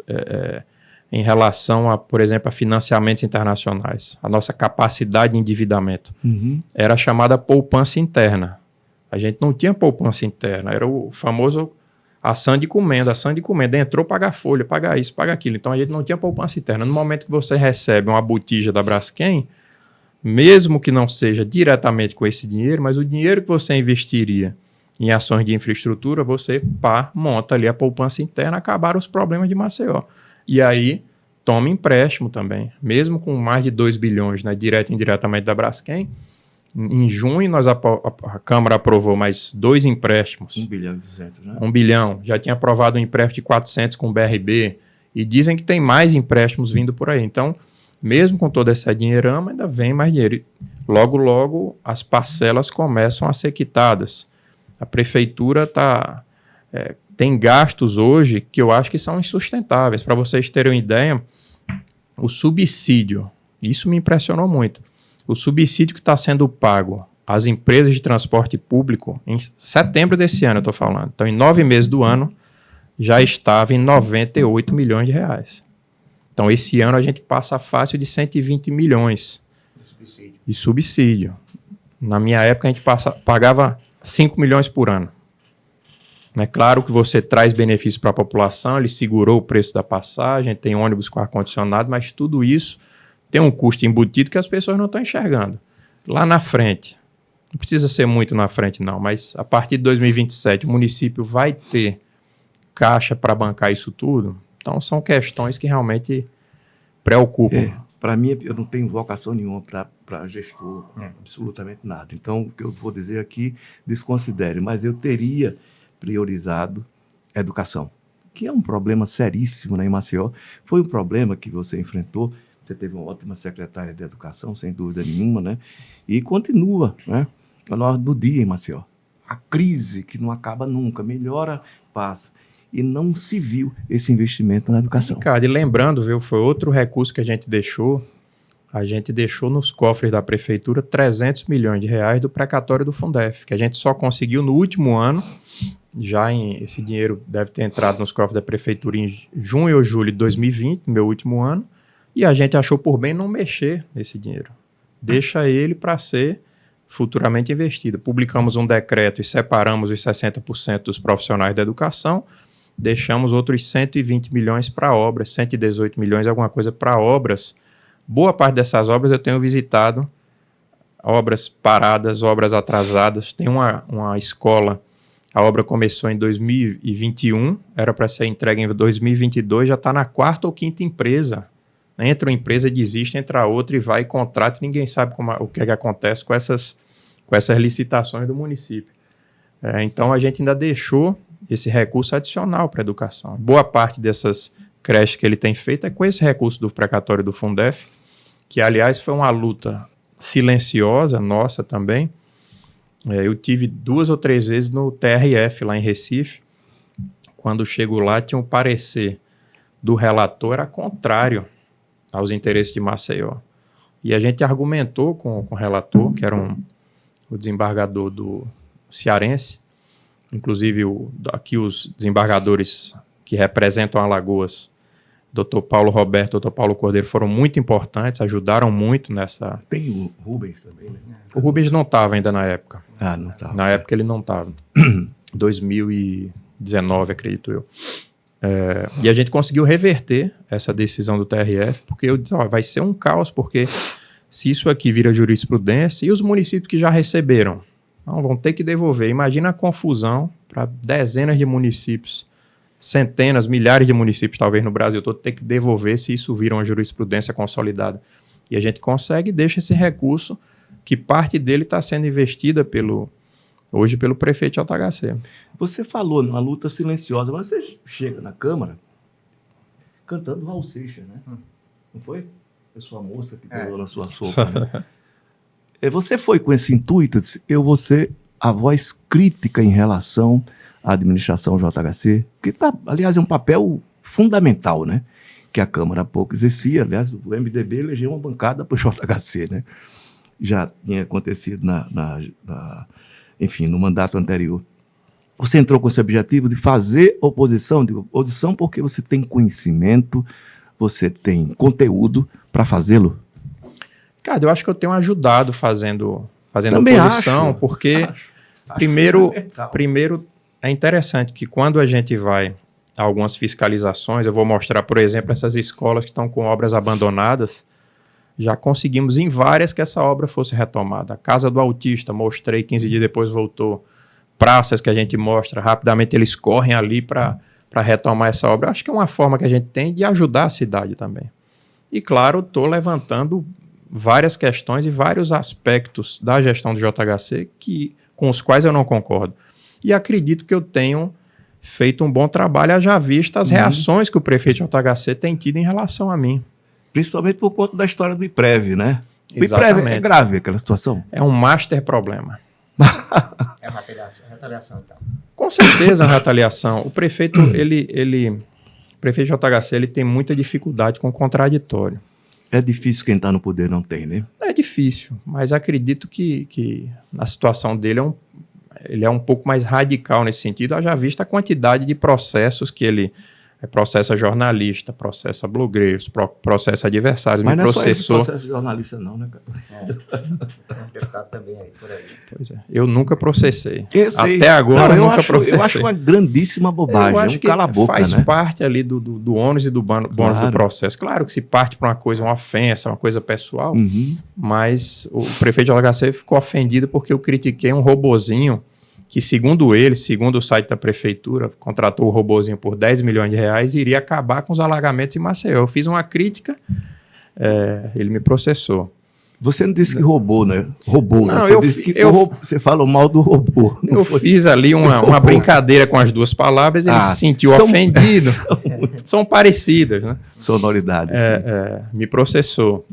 em relação a, por exemplo, a financiamentos internacionais? A nossa capacidade de endividamento. Era a chamada poupança interna. A gente não tinha poupança interna, era o famoso ação de comenda. Entrou, paga folha, paga isso, paga aquilo. Então a gente não tinha poupança interna. No momento que você recebe uma botija da Braskem, mesmo que não seja diretamente com esse dinheiro, mas o dinheiro que você investiria em ações de infraestrutura, você monta ali a poupança interna, acabaram os problemas de Maceió. E aí toma empréstimo também, mesmo com mais de 2 bilhões, né, direto e indiretamente da Braskem, Em junho, a Câmara aprovou mais 2 empréstimos. 1 bilhão e 200, né? 1 bilhão. Já tinha aprovado um empréstimo de 400 com o BRB. E dizem que tem mais empréstimos vindo por aí. Então, mesmo com toda essa dinheirama, ainda vem mais dinheiro. Logo, logo, as parcelas começam a ser quitadas. A prefeitura tem gastos hoje que eu acho que são insustentáveis. Para vocês terem uma ideia, o subsídio, isso me impressionou muito. O subsídio que está sendo pago às empresas de transporte público, em setembro desse ano eu estou falando, então em 9 meses do ano, já estava em 98 milhões de reais. Então esse ano a gente passa fácil de 120 milhões de subsídio. Na minha época a gente pagava 5 milhões por ano. É claro que você traz benefício para a população, ele segurou o preço da passagem, tem ônibus com ar-condicionado, mas tudo isso tem um custo embutido que as pessoas não estão enxergando. Lá na frente, não precisa ser muito na frente não, mas a partir de 2027 o município vai ter caixa para bancar isso tudo. Então são questões que realmente preocupam. Para mim, eu não tenho vocação nenhuma para gestor, absolutamente nada. Então, o que eu vou dizer aqui, desconsidere, mas eu teria priorizado educação, que é um problema seríssimo, né, em Maceió. Foi um problema que você enfrentou. Você teve uma ótima secretária de educação, sem dúvida nenhuma, né? E continua, né? No dia em Maceió. A crise que não acaba nunca, melhora, passa. E não se viu esse investimento na educação. Ricardo, e lembrando, viu, foi outro recurso que a gente deixou nos cofres da prefeitura 300 milhões de reais do precatório do Fundef, que a gente só conseguiu no último ano. Esse dinheiro deve ter entrado nos cofres da prefeitura em junho ou julho de 2020, no meu último ano. E a gente achou por bem não mexer nesse dinheiro. Deixa ele para ser futuramente investido. Publicamos um decreto e separamos os 60% dos profissionais da educação, deixamos outros 120 milhões para obras, 118 milhões, alguma coisa para obras. Boa parte dessas obras eu tenho visitado, obras paradas, obras atrasadas. Tem uma escola, a obra começou em 2021, era para ser entregue em 2022, já está na 4ª ou 5ª empresa. Entra uma empresa, desiste, entra outra e vai e contrata, e ninguém sabe o que acontece com essas licitações do município. Então a gente ainda deixou esse recurso adicional para a educação. Boa parte dessas creches que ele tem feito é com esse recurso do precatório do Fundef, que aliás foi uma luta silenciosa nossa também. Eu tive 2 ou 3 vezes no TRF lá em Recife. Quando chego lá tinha um parecer do relator era contrário aos interesses de Maceió. E a gente argumentou com o relator, que era o desembargador do cearense, inclusive aqui os desembargadores que representam Alagoas, Dr. Paulo Roberto, Dr. Paulo Cordeiro, foram muito importantes, ajudaram muito nessa... Tem o Rubens também, né? O Rubens não estava ainda na época. Não estava. Na época ele não estava. 2019, acredito eu. E a gente conseguiu reverter essa decisão do TRF, porque eu disse, vai ser um caos, porque se isso aqui vira jurisprudência, e os municípios que já receberam vão ter que devolver. Imagina a confusão para dezenas de municípios, centenas, milhares de municípios, talvez no Brasil todo, ter que devolver se isso vira uma jurisprudência consolidada. E a gente consegue e deixa esse recurso, que parte dele está sendo investida hoje pelo prefeito de JHC. Você falou numa luta silenciosa, mas você chega na Câmara cantando Raul Seixas, né? Não foi? A sua moça que pulou na sua sopa, né? Você foi com esse intuito, eu vou ser a voz crítica em relação à administração JHC, que aliás, é um papel fundamental, né? Que a Câmara há pouco exercia. Aliás, o MDB elegeu uma bancada para o JHC, né? Já tinha acontecido enfim, no mandato anterior. Você entrou com esse objetivo de fazer oposição, digo, oposição porque você tem conhecimento, você tem conteúdo para fazê-lo? Cara, eu acho que eu tenho ajudado fazendo Também oposição, porque primeiro é interessante que quando a gente vai a algumas fiscalizações, eu vou mostrar, por exemplo, essas escolas que estão com obras abandonadas, já conseguimos em várias que essa obra fosse retomada. A Casa do Autista, mostrei, 15 dias depois voltou. Praças que a gente mostra, rapidamente eles correm ali para retomar essa obra. Acho que é uma forma que a gente tem de ajudar a cidade também. E claro, estou levantando várias questões e vários aspectos da gestão do JHC com os quais eu não concordo. E acredito que eu tenho feito um bom trabalho, haja vista as reações que o prefeito JHC tem tido em relação a mim. Principalmente por conta da história do IPREV, né? O Exatamente. IPREV é grave aquela situação. É um master problema. É uma retaliação, então. Com certeza é uma retaliação. O prefeito, o prefeito JHC, ele tem muita dificuldade com o contraditório. É difícil quem está no poder não tem, né? É difícil, mas acredito que na situação dele ele é um pouco mais radical nesse sentido, haja vista a quantidade de processos que ele processa jornalista, processa blogueiros, processa adversários, mas me não processou. É só esse processo jornalista não, né, cara? Deputado também aí, por aí. Pois é, eu nunca processei. Eu sei. Até agora não, nunca processei. Eu acho uma grandíssima bobagem, eu acho que cala-boca, faz né? parte ali do ônus e do bônus do processo. Claro que se parte para uma coisa, uma ofensa, uma coisa pessoal, mas o prefeito de JHC ficou ofendido porque eu critiquei um robozinho que, segundo o site da prefeitura, contratou o robozinho por 10 milhões de reais e iria acabar com os alagamentos em Maceió. Eu fiz uma crítica, ele me processou. Você não disse que roubou, né? Roubou. Não, você disse que você falou mal do robô. Fiz ali uma brincadeira com as duas palavras, ele se sentiu ofendido. São parecidas, né? Sonoridades. Me processou.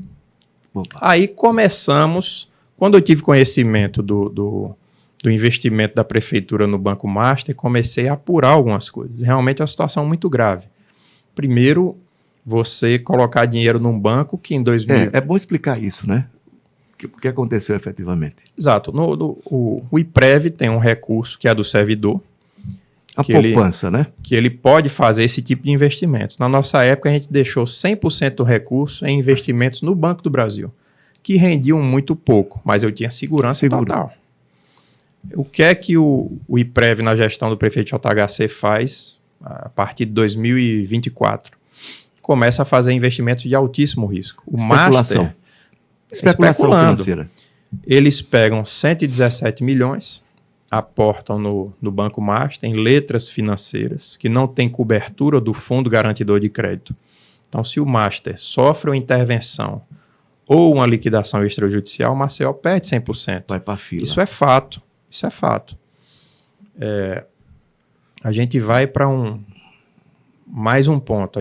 Opa. Aí começamos, quando eu tive conhecimento do investimento da prefeitura no Banco Master, comecei a apurar algumas coisas. Realmente é uma situação muito grave. Primeiro, você colocar dinheiro num banco que em 2000... É bom explicar isso, né? O que aconteceu efetivamente. Exato. O IPREV tem um recurso que é do servidor. A poupança, né? Que ele pode fazer esse tipo de investimentos. Na nossa época, a gente deixou 100% do recurso em investimentos no Banco do Brasil, que rendiam muito pouco, mas eu tinha segurança total. O que é que o IPREV, na gestão do prefeito JHC, faz a partir de 2024? Começa a fazer investimentos de altíssimo risco. O Master... Especulação financeira. Eles pegam 117 milhões, aportam no Banco Master em letras financeiras que não tem cobertura do Fundo Garantidor de Crédito. Então, se o Master sofre uma intervenção ou uma liquidação extrajudicial, o Maceió perde 100%. Vai para a fila. Isso é fato. A gente vai para mais um ponto.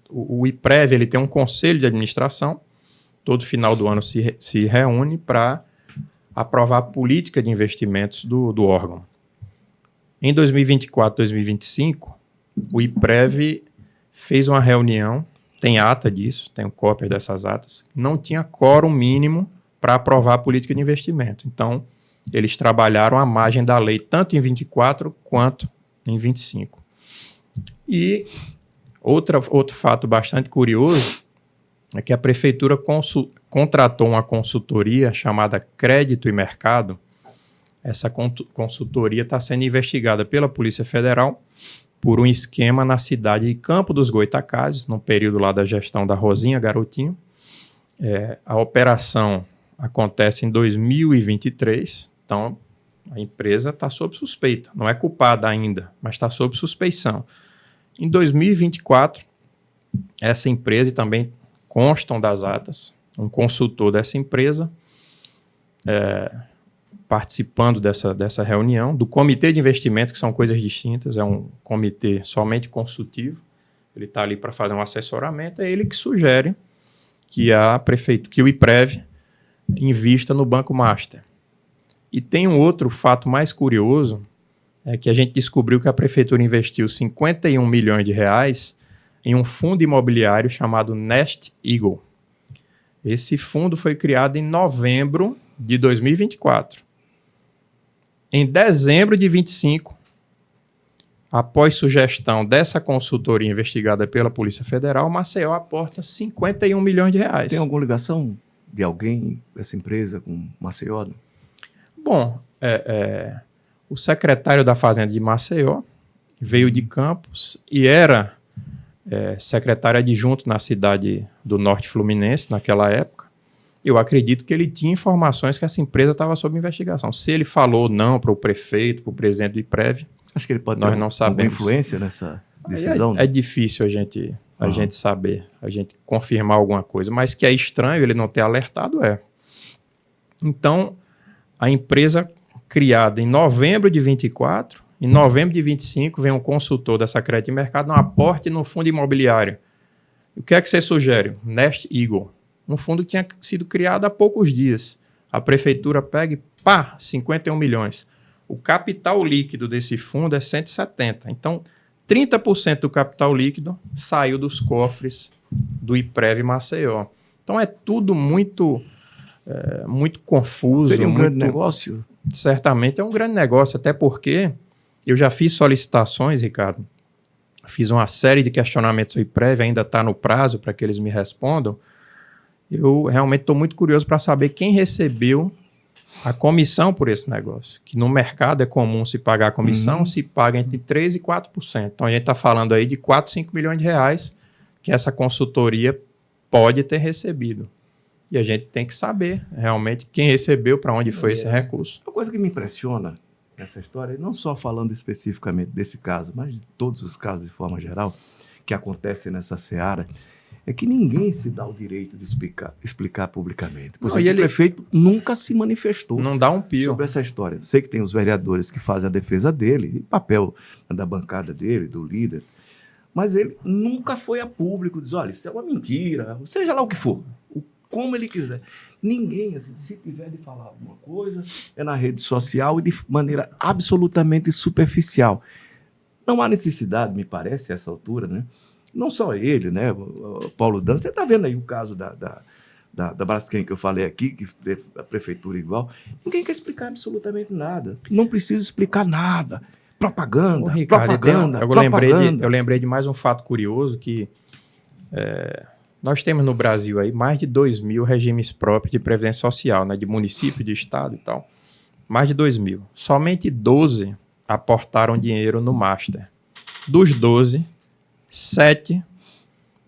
O IPREV ele tem um conselho de administração. Todo final do ano se reúne para aprovar a política de investimentos do órgão. Em 2024, 2025, o IPREV fez uma reunião, tem ata disso, tenho cópias dessas atas, não tinha quórum mínimo para aprovar a política de investimento. Então, eles trabalharam à margem da lei, tanto em 24 quanto em 25. E outro fato bastante curioso é que a prefeitura contratou uma consultoria chamada Crédito e Mercado. Essa consultoria está sendo investigada pela Polícia Federal por um esquema na cidade de Campo dos Goitacazes, no período lá da gestão da Rosinha Garotinho. A operação acontece em 2023, então a empresa está sob suspeita. Não é culpada ainda, mas está sob suspeição. Em 2024, essa empresa, e também constam das atas, um consultor dessa empresa, participando dessa reunião, do comitê de investimentos, que são coisas distintas, é um comitê somente consultivo, ele está ali para fazer um assessoramento, é ele que sugere que que o IPREV invista no Banco Master. E tem um outro fato mais curioso, é que a gente descobriu que a prefeitura investiu 51 milhões de reais em um fundo imobiliário chamado Nest Eagle. Esse fundo foi criado em novembro de 2024. Em dezembro de 2025, após sugestão dessa consultoria investigada pela Polícia Federal, Maceió aporta 51 milhões de reais. Tem alguma ligação de alguém dessa empresa com Maceió? Bom, o secretário da Fazenda de Maceió veio de Campos e era secretário adjunto na cidade do Norte Fluminense naquela época. Eu acredito que ele tinha informações que essa empresa estava sob investigação. Se ele falou ou não para o prefeito, para o presidente do IPREV, acho que ele pode nós ter não sabemos. Alguma influência nessa decisão. É difícil a gente a gente saber, a gente confirmar alguma coisa. Mas que é estranho ele não ter alertado, é. Então, a empresa criada em novembro de 24, em novembro de 25, vem um consultor dessa Crédito de Mercado, um aporte no fundo imobiliário. O que é que você sugere? Nest Eagle. Um fundo que tinha sido criado há poucos dias. A prefeitura pega e 51 milhões. O capital líquido desse fundo é 170. Então, 30% do capital líquido saiu dos cofres do IPREV Maceió. Então, é tudo muito confuso. Seria um grande negócio? Certamente é um grande negócio, até porque eu já fiz solicitações, Ricardo. Fiz uma série de questionamentos ao IPREV, ainda está no prazo para que eles me respondam. Eu realmente estou muito curioso para saber quem recebeu a comissão por esse negócio. Que no mercado é comum se pagar a comissão, se paga entre 3% e 4%. Então a gente está falando aí de 4, 5 milhões de reais que essa consultoria pode ter recebido. E a gente tem que saber realmente quem recebeu, para onde foi esse recurso. Uma coisa que me impressiona nessa história, não só falando especificamente desse caso, mas de todos os casos de forma geral que acontecem nessa seara, é que ninguém se dá o direito de explicar publicamente. Por exemplo, o prefeito nunca se manifestou. Não dá um pio sobre essa história. Eu sei que tem os vereadores que fazem a defesa dele, papel da bancada dele, do líder, mas ele nunca foi a público, diz, olha, isso é uma mentira, seja lá o que for, como ele quiser. Ninguém, assim, se tiver de falar alguma coisa, é na rede social e de maneira absolutamente superficial. Não há necessidade, me parece, a essa altura, né? Não só ele, né? O Paulo Dantas, você está vendo aí o caso da Braskem que eu falei aqui, que a prefeitura igual. Ninguém quer explicar absolutamente nada. Não precisa explicar nada. Propaganda, Ricardo, propaganda, eu lembrei de mais um fato curioso que nós temos no Brasil aí mais de 2.000 regimes próprios de previdência social, né? De município, de estado e tal. Mais de 2.000. Somente 12 aportaram dinheiro no Master. Dos 12... 7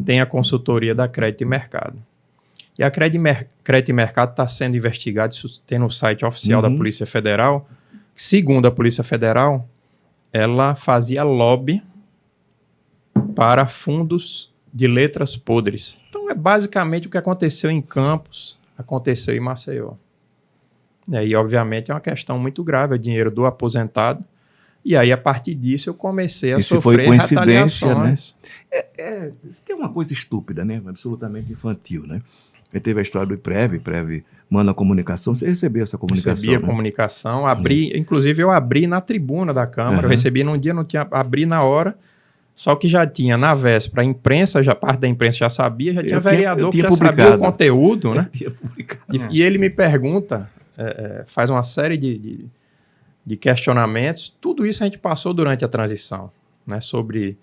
tem a consultoria da Crédito e Mercado. E a Crédito e Mercado está sendo investigada, isso tem no site oficial da Polícia Federal. Segundo a Polícia Federal, ela fazia lobby para fundos de letras podres. Então é basicamente o que aconteceu em Campos, aconteceu em Maceió. E aí, obviamente, é uma questão muito grave, é o dinheiro do aposentado. E aí, a partir disso, eu comecei a sofrer retaliações. Né? Isso que é uma coisa estúpida, né? Absolutamente infantil, né? Aí teve a história do IPREV manda comunicação. Você recebeu essa comunicação? Recebi a comunicação, inclusive eu abri na tribuna da Câmara, eu recebi num dia, abri na hora, só que já tinha na véspera, a imprensa, parte da imprensa já sabia, já tinha vereador que já sabia o conteúdo, né? E ele me pergunta, faz uma série de questionamentos, tudo isso a gente passou durante a transição, né? Sobre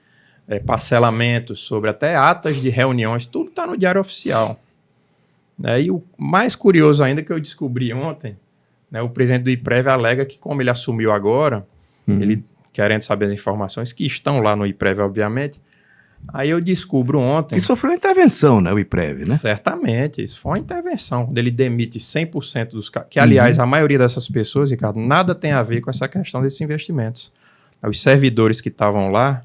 parcelamentos, sobre até atas de reuniões, tudo está no Diário Oficial. E o mais curioso ainda que eu descobri ontem, né, o presidente do IPREV alega que como ele assumiu agora, ele querendo saber as informações que estão lá no IPREV, obviamente, aí eu descubro ontem... Isso foi uma intervenção, né, o IPREV, né? Certamente, isso foi uma intervenção, quando ele demite 100% dos... Que, aliás, a maioria dessas pessoas, Ricardo, nada tem a ver com essa questão desses investimentos. Os servidores que estavam lá,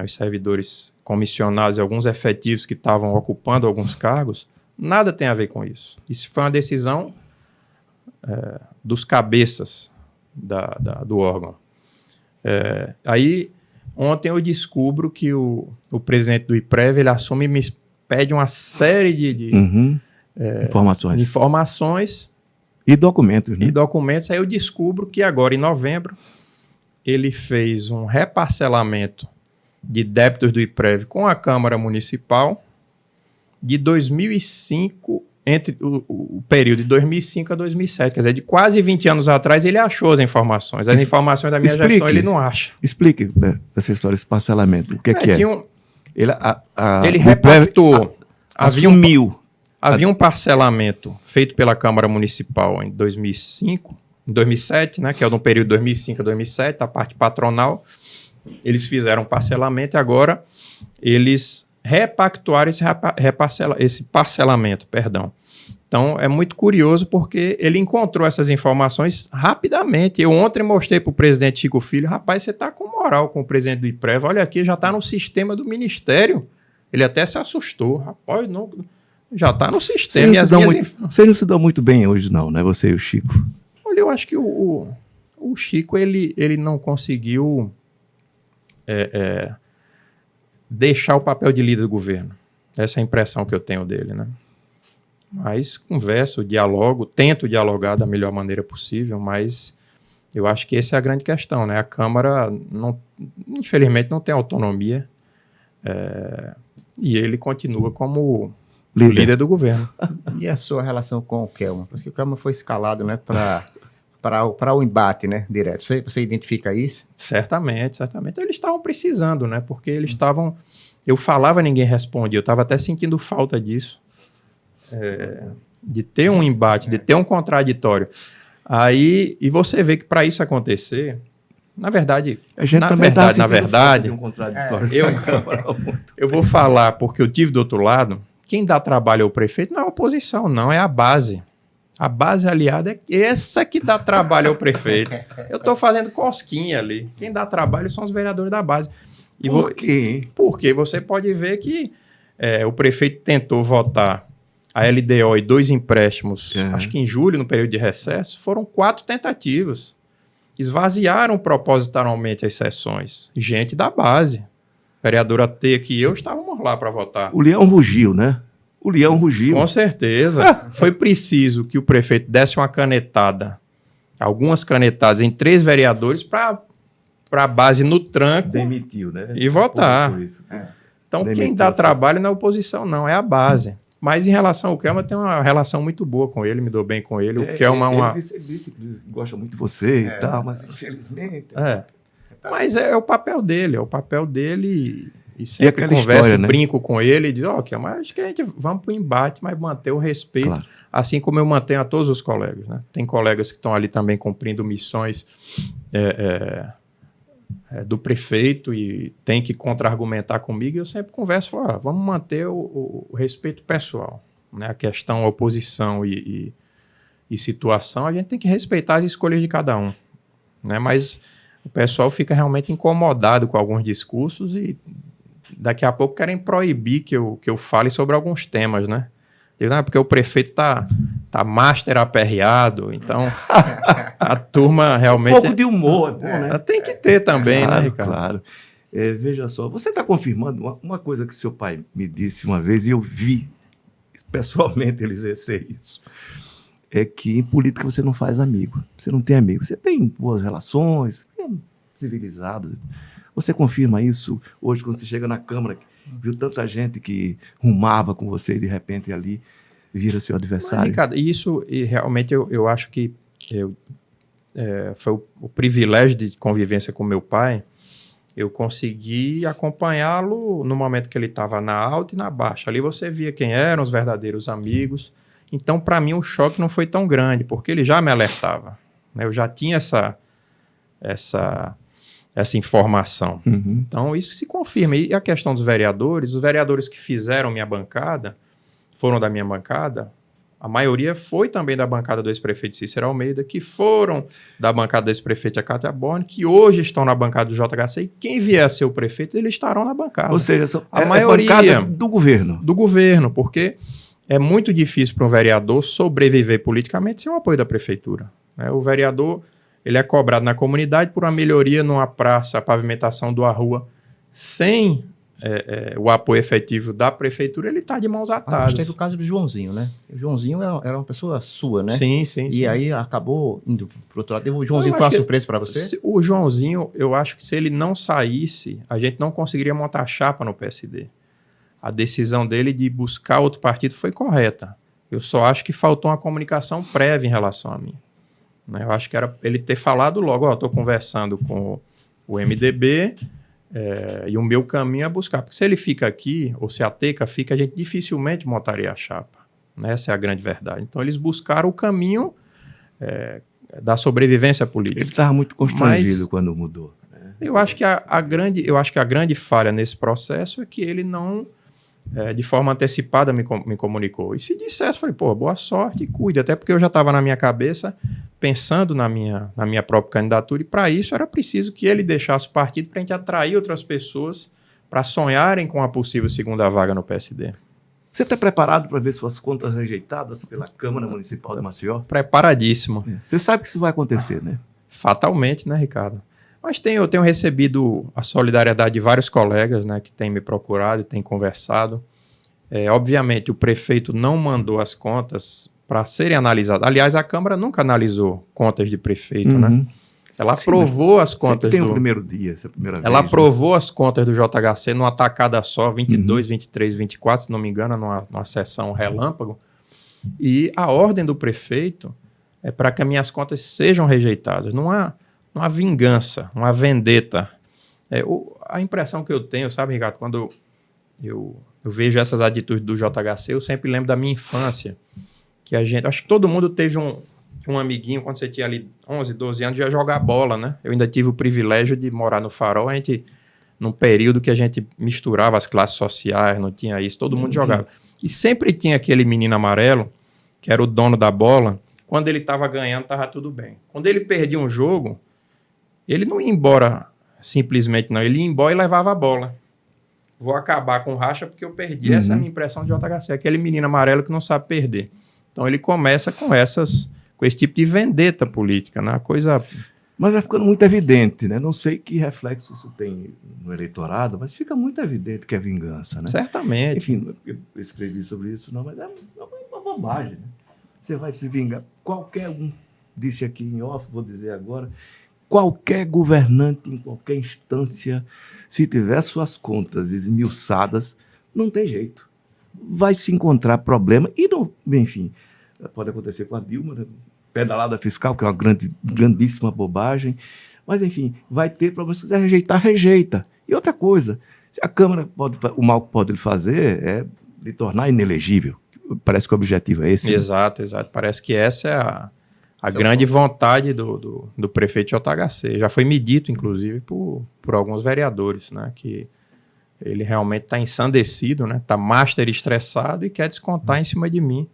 os servidores comissionados e alguns efetivos que estavam ocupando alguns cargos, nada tem a ver com isso. Isso foi uma decisão dos cabeças do órgão. Aí... Ontem eu descubro que o presidente do IPREV, ele assume e me pede uma série de informações e documentos. Né? E documentos. Aí eu descubro que agora, em novembro, ele fez um reparcelamento de débitos do IPREV com a Câmara Municipal de 2005, entre o período de 2005 a 2007, quer dizer, de quase 20 anos atrás, ele achou as informações. As informações da minha gestão ele não acha. Explique essa história, esse parcelamento. O que é? Ele repactou. Havia um parcelamento feito pela Câmara Municipal em 2007, né, que é no período de 2005 a 2007, a parte patronal. Eles fizeram um parcelamento e agora eles repactuar esse parcelamento, perdão. Então, é muito curioso porque ele encontrou essas informações rapidamente. Eu ontem mostrei para o presidente Chico Filho, rapaz, você está com moral com o presidente do IPREV, olha aqui, já está no sistema do Ministério Ele até se assustou. Rapaz, não, já está no sistema. Vocês não se dão muito bem hoje, não, né? Você e o Chico. Olha, eu acho que o Chico, ele não conseguiu deixar o papel de líder do governo. Essa é a impressão que eu tenho dele, né? Mas converso, dialogo, tento dialogar da melhor maneira possível, mas eu acho que essa é a grande questão, né? A Câmara, infelizmente, não tem autonomia e ele continua como líder do governo. E a sua relação com o Kelman? Porque o Kelman foi escalado, né, para o embate, né, direto. Você identifica isso? Certamente. Eles estavam precisando, né? Porque eles estavam... Eu falava, ninguém respondia. Eu estava até sentindo falta disso. De ter um embate, de ter um contraditório. Aí, e você vê que para isso acontecer, na verdade, eu vou falar porque eu tive do outro lado, quem dá trabalho é o prefeito, não é a oposição, não, é a base. A base aliada é essa que dá trabalho ao prefeito. Eu estou fazendo cosquinha ali. Quem dá trabalho são os vereadores da base. Por quê? Porque você pode ver que o prefeito tentou votar a LDO e 2 empréstimos, acho que em julho, no período de recesso, foram 4 tentativas. Esvaziaram propositalmente as sessões. Gente da base. Vereadora T que eu estávamos lá para votar. O leão rugiu, né? O leão rugiu. Com certeza. Foi preciso que o prefeito desse uma canetada, algumas canetadas em 3 vereadores para a base no tranco. Demitiu, né? E votar. Então, demitiu, quem dá trabalho não é a oposição, não, é a base. Mas em relação ao Kelman, eu tenho uma relação muito boa com ele, me dou bem com ele. O Kelman ele disse que gosta muito de você e tal, mas infelizmente... Mas é o papel dele, e sempre converso, história, né? Brinco com ele e diz, Kelman, acho que a gente vamos para o embate, mas manter o respeito, claro. Assim como eu mantenho a todos os colegas, né? Tem colegas que estão ali também cumprindo missões do prefeito e tem que contra-argumentar comigo, e eu sempre converso, vamos manter o respeito pessoal, né? A questão oposição e situação, a gente tem que respeitar as escolhas de cada um, né? Mas o pessoal fica realmente incomodado com alguns discursos e daqui a pouco querem proibir que eu fale sobre alguns temas, né? Porque o prefeito tá master aperreado, então a turma realmente... Um pouco de humor, né? Tem que ter também, claro, né, Ricardo? Claro. Veja só, você está confirmando uma coisa que seu pai me disse uma vez, e eu vi pessoalmente ele exercer isso, é que em política você não faz amigo, você não tem amigo, você tem boas relações, é civilizado. Você confirma isso hoje quando você chega na Câmara, viu tanta gente que rumava com você e de repente ali vira seu adversário? Mas, Ricardo, isso realmente eu acho que foi o privilégio de convivência com meu pai. Eu consegui acompanhá-lo no momento que ele estava na alta e na baixa. Ali você via quem eram os verdadeiros amigos. Então, para mim, o choque não foi tão grande, porque ele já me alertava, né? Eu já tinha essa informação. Uhum. Então, isso se confirma. E a questão dos vereadores, os vereadores que fizeram minha bancada, foram da minha bancada, a maioria foi também da bancada do ex-prefeito Cícero Almeida, que foram da bancada do ex-prefeito Acácio Aborne, que hoje estão na bancada do JHC, e quem vier a ser o prefeito, eles estarão na bancada. Ou seja, a maioria bancada do governo. Do governo, porque é muito difícil para um vereador sobreviver politicamente sem o apoio da prefeitura, né? O vereador, ele é cobrado na comunidade por uma melhoria numa praça, a pavimentação de uma rua, sem o apoio efetivo da prefeitura, ele está de mãos atadas. Teve o caso do Joãozinho, né? O Joãozinho era uma pessoa sua, né? Sim. E aí acabou indo para o outro lado. O Joãozinho foi uma surpresa para você? O Joãozinho, eu acho que se ele não saísse, a gente não conseguiria montar chapa no PSD. A decisão dele de buscar outro partido foi correta. Eu só acho que faltou uma comunicação prévia em relação a mim. Eu acho que era ele ter falado logo, estou conversando com o MDB e o meu caminho é buscar. Porque se ele fica aqui, ou se a Teca fica, a gente dificilmente montaria a chapa. Essa é a grande verdade. Então, eles buscaram o caminho da sobrevivência política. Ele estava muito constrangido quando mudou. Eu acho que a grande falha nesse processo é que ele não, de forma antecipada, me comunicou. E se dissesse, falei, boa sorte e cuide. Até porque eu já estava na minha cabeça pensando na minha própria candidatura, e para isso era preciso que ele deixasse o partido para a gente atrair outras pessoas para sonharem com a possível segunda vaga no PSD. Você está preparado para ver suas contas rejeitadas pela Câmara Municipal de Maceió? Preparadíssimo. Você sabe que isso vai acontecer, né? Fatalmente, né, Ricardo? Mas eu tenho recebido a solidariedade de vários colegas, né, que têm me procurado e têm conversado. Obviamente, o prefeito não mandou as contas para serem analisadas. Aliás, a Câmara nunca analisou contas de prefeito, né? Ela aprovou as contas tem o primeiro dia, essa primeira vez. Ela aprovou as contas do JHC numa tacada só, 22, 23, 24, se não me engano, numa sessão relâmpago. E a ordem do prefeito é para que as minhas contas sejam rejeitadas. Não há vingança, uma vendetta. A impressão que eu tenho, sabe, Ricardo, quando eu vejo essas atitudes do JHC, eu sempre lembro da minha infância, que acho que todo mundo teve um amiguinho, quando você tinha ali 11, 12 anos, já jogar bola, né? Eu ainda tive o privilégio de morar no Farol, num período que a gente misturava as classes sociais, não tinha isso, todo mundo jogava. E sempre tinha aquele menino amarelo, que era o dono da bola, quando ele estava ganhando, estava tudo bem. Quando ele perdia um jogo, ele não ia embora simplesmente, não. Ele ia embora e levava a bola. Vou acabar com o racha porque eu perdi. Essa é a minha impressão de JHC, aquele menino amarelo que não sabe perder. Então ele começa com esse tipo de vendetta política, né? Mas vai ficando muito evidente, né? Não sei que reflexo isso tem no eleitorado, mas fica muito evidente que é vingança, né? Certamente. Enfim, eu escrevi sobre isso, não, mas é uma bobagem, né? Você vai se vingar. Qualquer um, disse aqui em off, vou dizer agora, qualquer governante em qualquer instância, se tiver suas contas esmiuçadas, não tem jeito. Vai se encontrar problema e, enfim, pode acontecer com a Dilma, né? Pedalada fiscal, que é uma grandíssima bobagem, mas, enfim, vai ter problema. Se quiser rejeitar, rejeita. E outra coisa, se a Câmara o mal que pode lhe fazer é lhe tornar inelegível. Parece que o objetivo é esse. Exato. Parece que essa é a grande vontade do prefeito JHC. Já foi medido, inclusive, por alguns vereadores, né? Que ele realmente está ensandecido, né? Está master estressado e quer descontar em cima de mim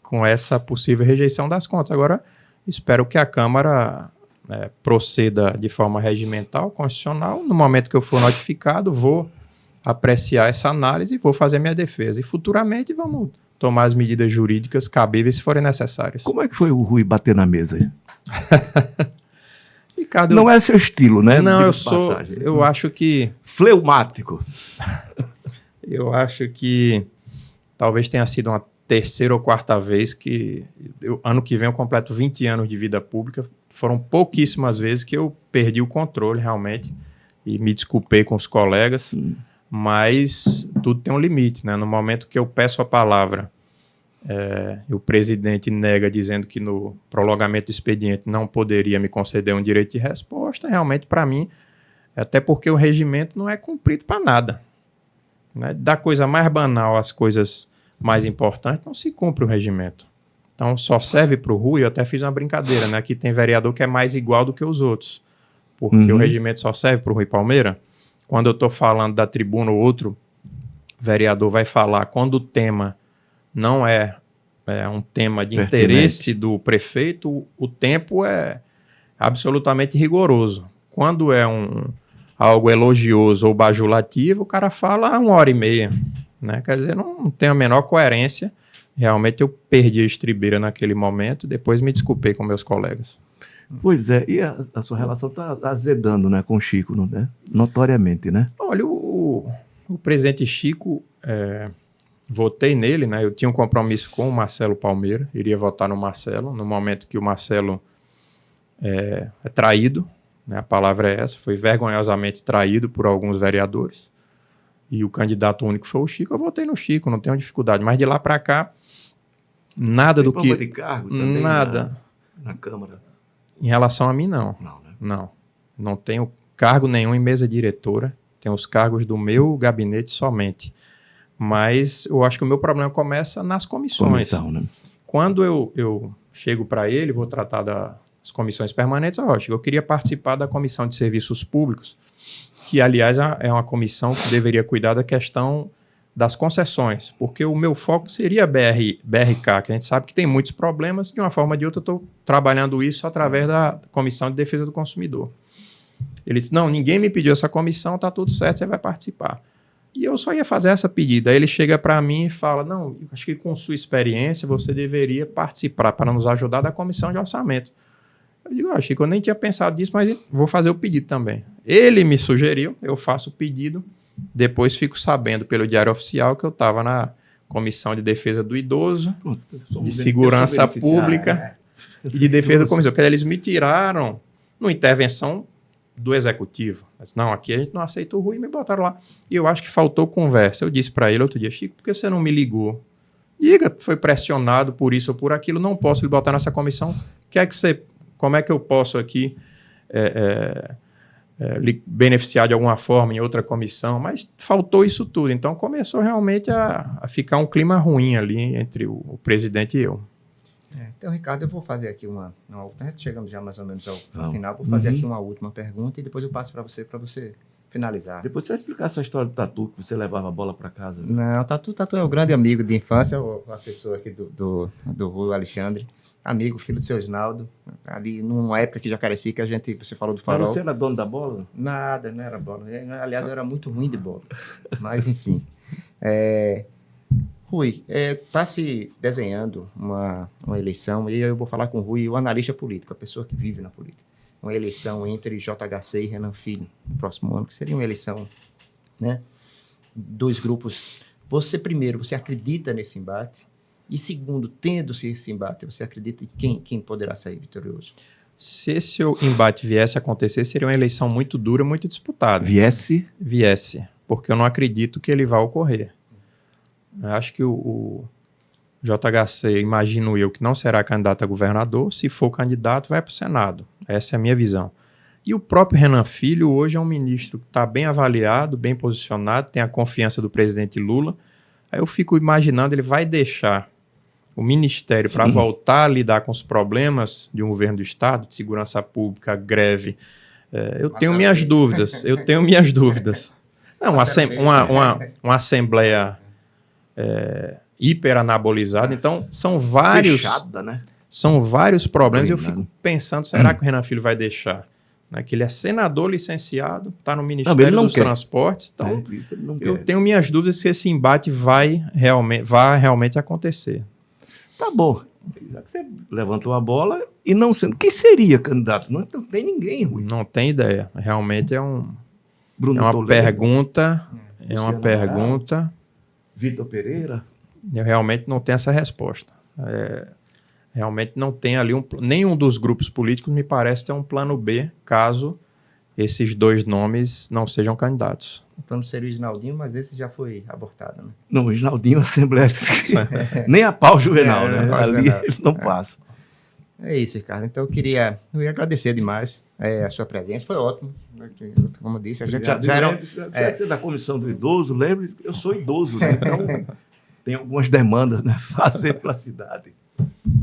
com essa possível rejeição das contas. Agora, espero que a Câmara proceda de forma regimental, constitucional. No momento que eu for notificado, vou apreciar essa análise e vou fazer minha defesa. E futuramente vamos tomar as medidas jurídicas cabíveis se forem necessárias. Como é que foi o Rui bater na mesa? Ricardo, não é seu estilo, né? Não, eu acho que... Fleumático. Eu acho que talvez tenha sido uma terceira ou quarta vez que... ano que vem eu completo 20 anos de vida pública. Foram pouquíssimas vezes que eu perdi o controle, realmente. E me desculpei com os colegas. Mas tudo tem um limite, né? No momento que eu peço a palavra, o presidente nega dizendo que no prolongamento do expediente não poderia me conceder um direito de resposta, realmente para mim, até porque o regimento não é cumprido para nada, né? Da coisa mais banal às coisas mais importantes, não se cumpre o regimento. Então só serve para o Rui, eu até fiz uma brincadeira, né? Aqui tem vereador que é mais igual do que os outros, porque o regimento só serve para o Rui Palmeira. Quando eu estou falando da tribuna, o outro vereador vai falar quando o tema não é um tema de interesse do prefeito, o tempo é absolutamente rigoroso. Quando é algo elogioso ou bajulativo, o cara fala 1h30, né? Quer dizer, não tem a menor coerência. Realmente eu perdi a estribeira naquele momento, depois me desculpei com meus colegas. Pois é, e a sua relação está azedando, né, com o Chico, né? Notoriamente, né? Olha, o presidente Chico, votei nele, né? Eu tinha um compromisso com o Marcelo Palmeira, iria votar no Marcelo, no momento que o Marcelo é traído, né? A palavra é essa, foi vergonhosamente traído por alguns vereadores, e o candidato único foi o Chico, eu votei no Chico, não tenho dificuldade, mas de lá para cá, nada do que... de cargo também nada na Câmara. Em relação a mim, não. Não tenho cargo nenhum em mesa diretora. Tenho os cargos do meu gabinete somente. Mas eu acho que o meu problema começa nas comissões. Né? Quando eu chego para ele, vou tratar das comissões permanentes, eu queria participar da Comissão de Serviços Públicos, que, aliás, é uma comissão que deveria cuidar da questão das concessões, porque o meu foco seria a BRK, que a gente sabe que tem muitos problemas, de uma forma ou de outra eu estou trabalhando isso através da Comissão de Defesa do Consumidor. Ele disse, não, ninguém me pediu essa comissão, está tudo certo, você vai participar. E eu só ia fazer essa pedida. Aí ele chega para mim e fala, não, acho que com sua experiência você deveria participar para nos ajudar da comissão de orçamento. Eu digo, Chico, eu nem tinha pensado nisso, mas vou fazer o pedido também. Ele me sugeriu, eu faço o pedido, depois fico sabendo pelo Diário Oficial que eu estava na Comissão de Defesa do Idoso, de Segurança Pública e de Defesa do Comissão. Porque eles me tiraram numa intervenção do Executivo. Mas, não, aqui a gente não aceita o Rui e me botaram lá. E eu acho que faltou conversa. Eu disse para ele outro dia, Chico, por que você não me ligou? Diga, foi pressionado por isso ou por aquilo, não posso lhe botar nessa comissão. Como é que eu posso aqui lhe beneficiar de alguma forma em outra comissão? Mas faltou isso tudo. Então começou realmente a ficar um clima ruim ali entre o presidente e eu. Então, Ricardo, eu vou fazer aqui uma chegamos já mais ou menos ao final, vou fazer aqui uma última pergunta e depois eu passo para você finalizar. Depois você vai explicar a sua história do Tatu, que você levava a bola para casa. Né? Não, Tatu é o grande amigo de infância, o assessor aqui do Rui Alexandre, amigo, filho do seu Osnaldo, ali numa época que Jacarecica, você falou do Farol. Mas você era dono da bola? Nada, não era bola. Aliás, eu era muito ruim de bola. Mas, enfim. Rui, está se desenhando uma eleição, e eu vou falar com o Rui, o analista político, a pessoa que vive na política. Uma eleição entre JHC e Renan Filho, no próximo ano, que seria uma eleição, né? Dois grupos. Você acredita nesse embate? E segundo, tendo-se esse embate, você acredita em quem poderá sair vitorioso? Se esse embate viesse a acontecer, seria uma eleição muito dura, muito disputada. Viesse, porque eu não acredito que ele vá ocorrer. Eu acho que o JHC, imagino eu, que não será candidato a governador. Se for candidato, vai para o Senado. Essa é a minha visão. E o próprio Renan Filho hoje é um ministro que está bem avaliado, bem posicionado, tem a confiança do presidente Lula. Aí eu fico imaginando, ele vai deixar o ministério para voltar a lidar com os problemas de um governo do Estado, de segurança pública, greve. Eu tenho minhas dúvidas. Não, uma assembleia hiperanabolizada. Então, são vários... Fechada, né? São vários problemas. Eu fico pensando, será que o Renan Filho vai deixar? Né? Que ele é senador licenciado, está no Ministério dos Transportes. Então, eu tenho minhas dúvidas se esse embate vai realmente acontecer. Tá bom. Já que você levantou a bola e não sendo... Quem seria candidato? Não tem ninguém, Rui. Não tem ideia. Realmente é uma Toledo, pergunta. É uma pergunta. Vitor Pereira? Eu realmente não tenho essa resposta. Realmente não tem ali nenhum dos grupos políticos me parece ter um plano B, caso esses dois nomes não sejam candidatos. O plano seria o Isnaldinho, mas esse já foi abortado, né? Não, o Isnaldinho, a Assembleia... Nem a pau Juvenal, né? Ali ele não passa. É isso, Ricardo. Então eu ia agradecer demais a sua presença. Foi ótimo. Como eu disse, a gente já era... Você é da Comissão do Idoso, lembre, eu sou idoso, né? Então tem algumas demandas, né? Fazer pela cidade.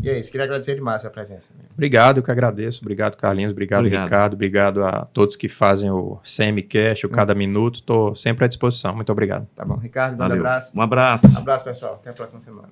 E é isso, queria agradecer demais a sua presença. Obrigado, eu que agradeço. Obrigado, Carlinhos. Obrigado, Ricardo. Obrigado a todos que fazem o CMCast, o Cada Minuto. Estou sempre à disposição. Muito obrigado. Tá bom, Ricardo, um abraço. Um abraço. Um abraço, pessoal. Até a próxima semana.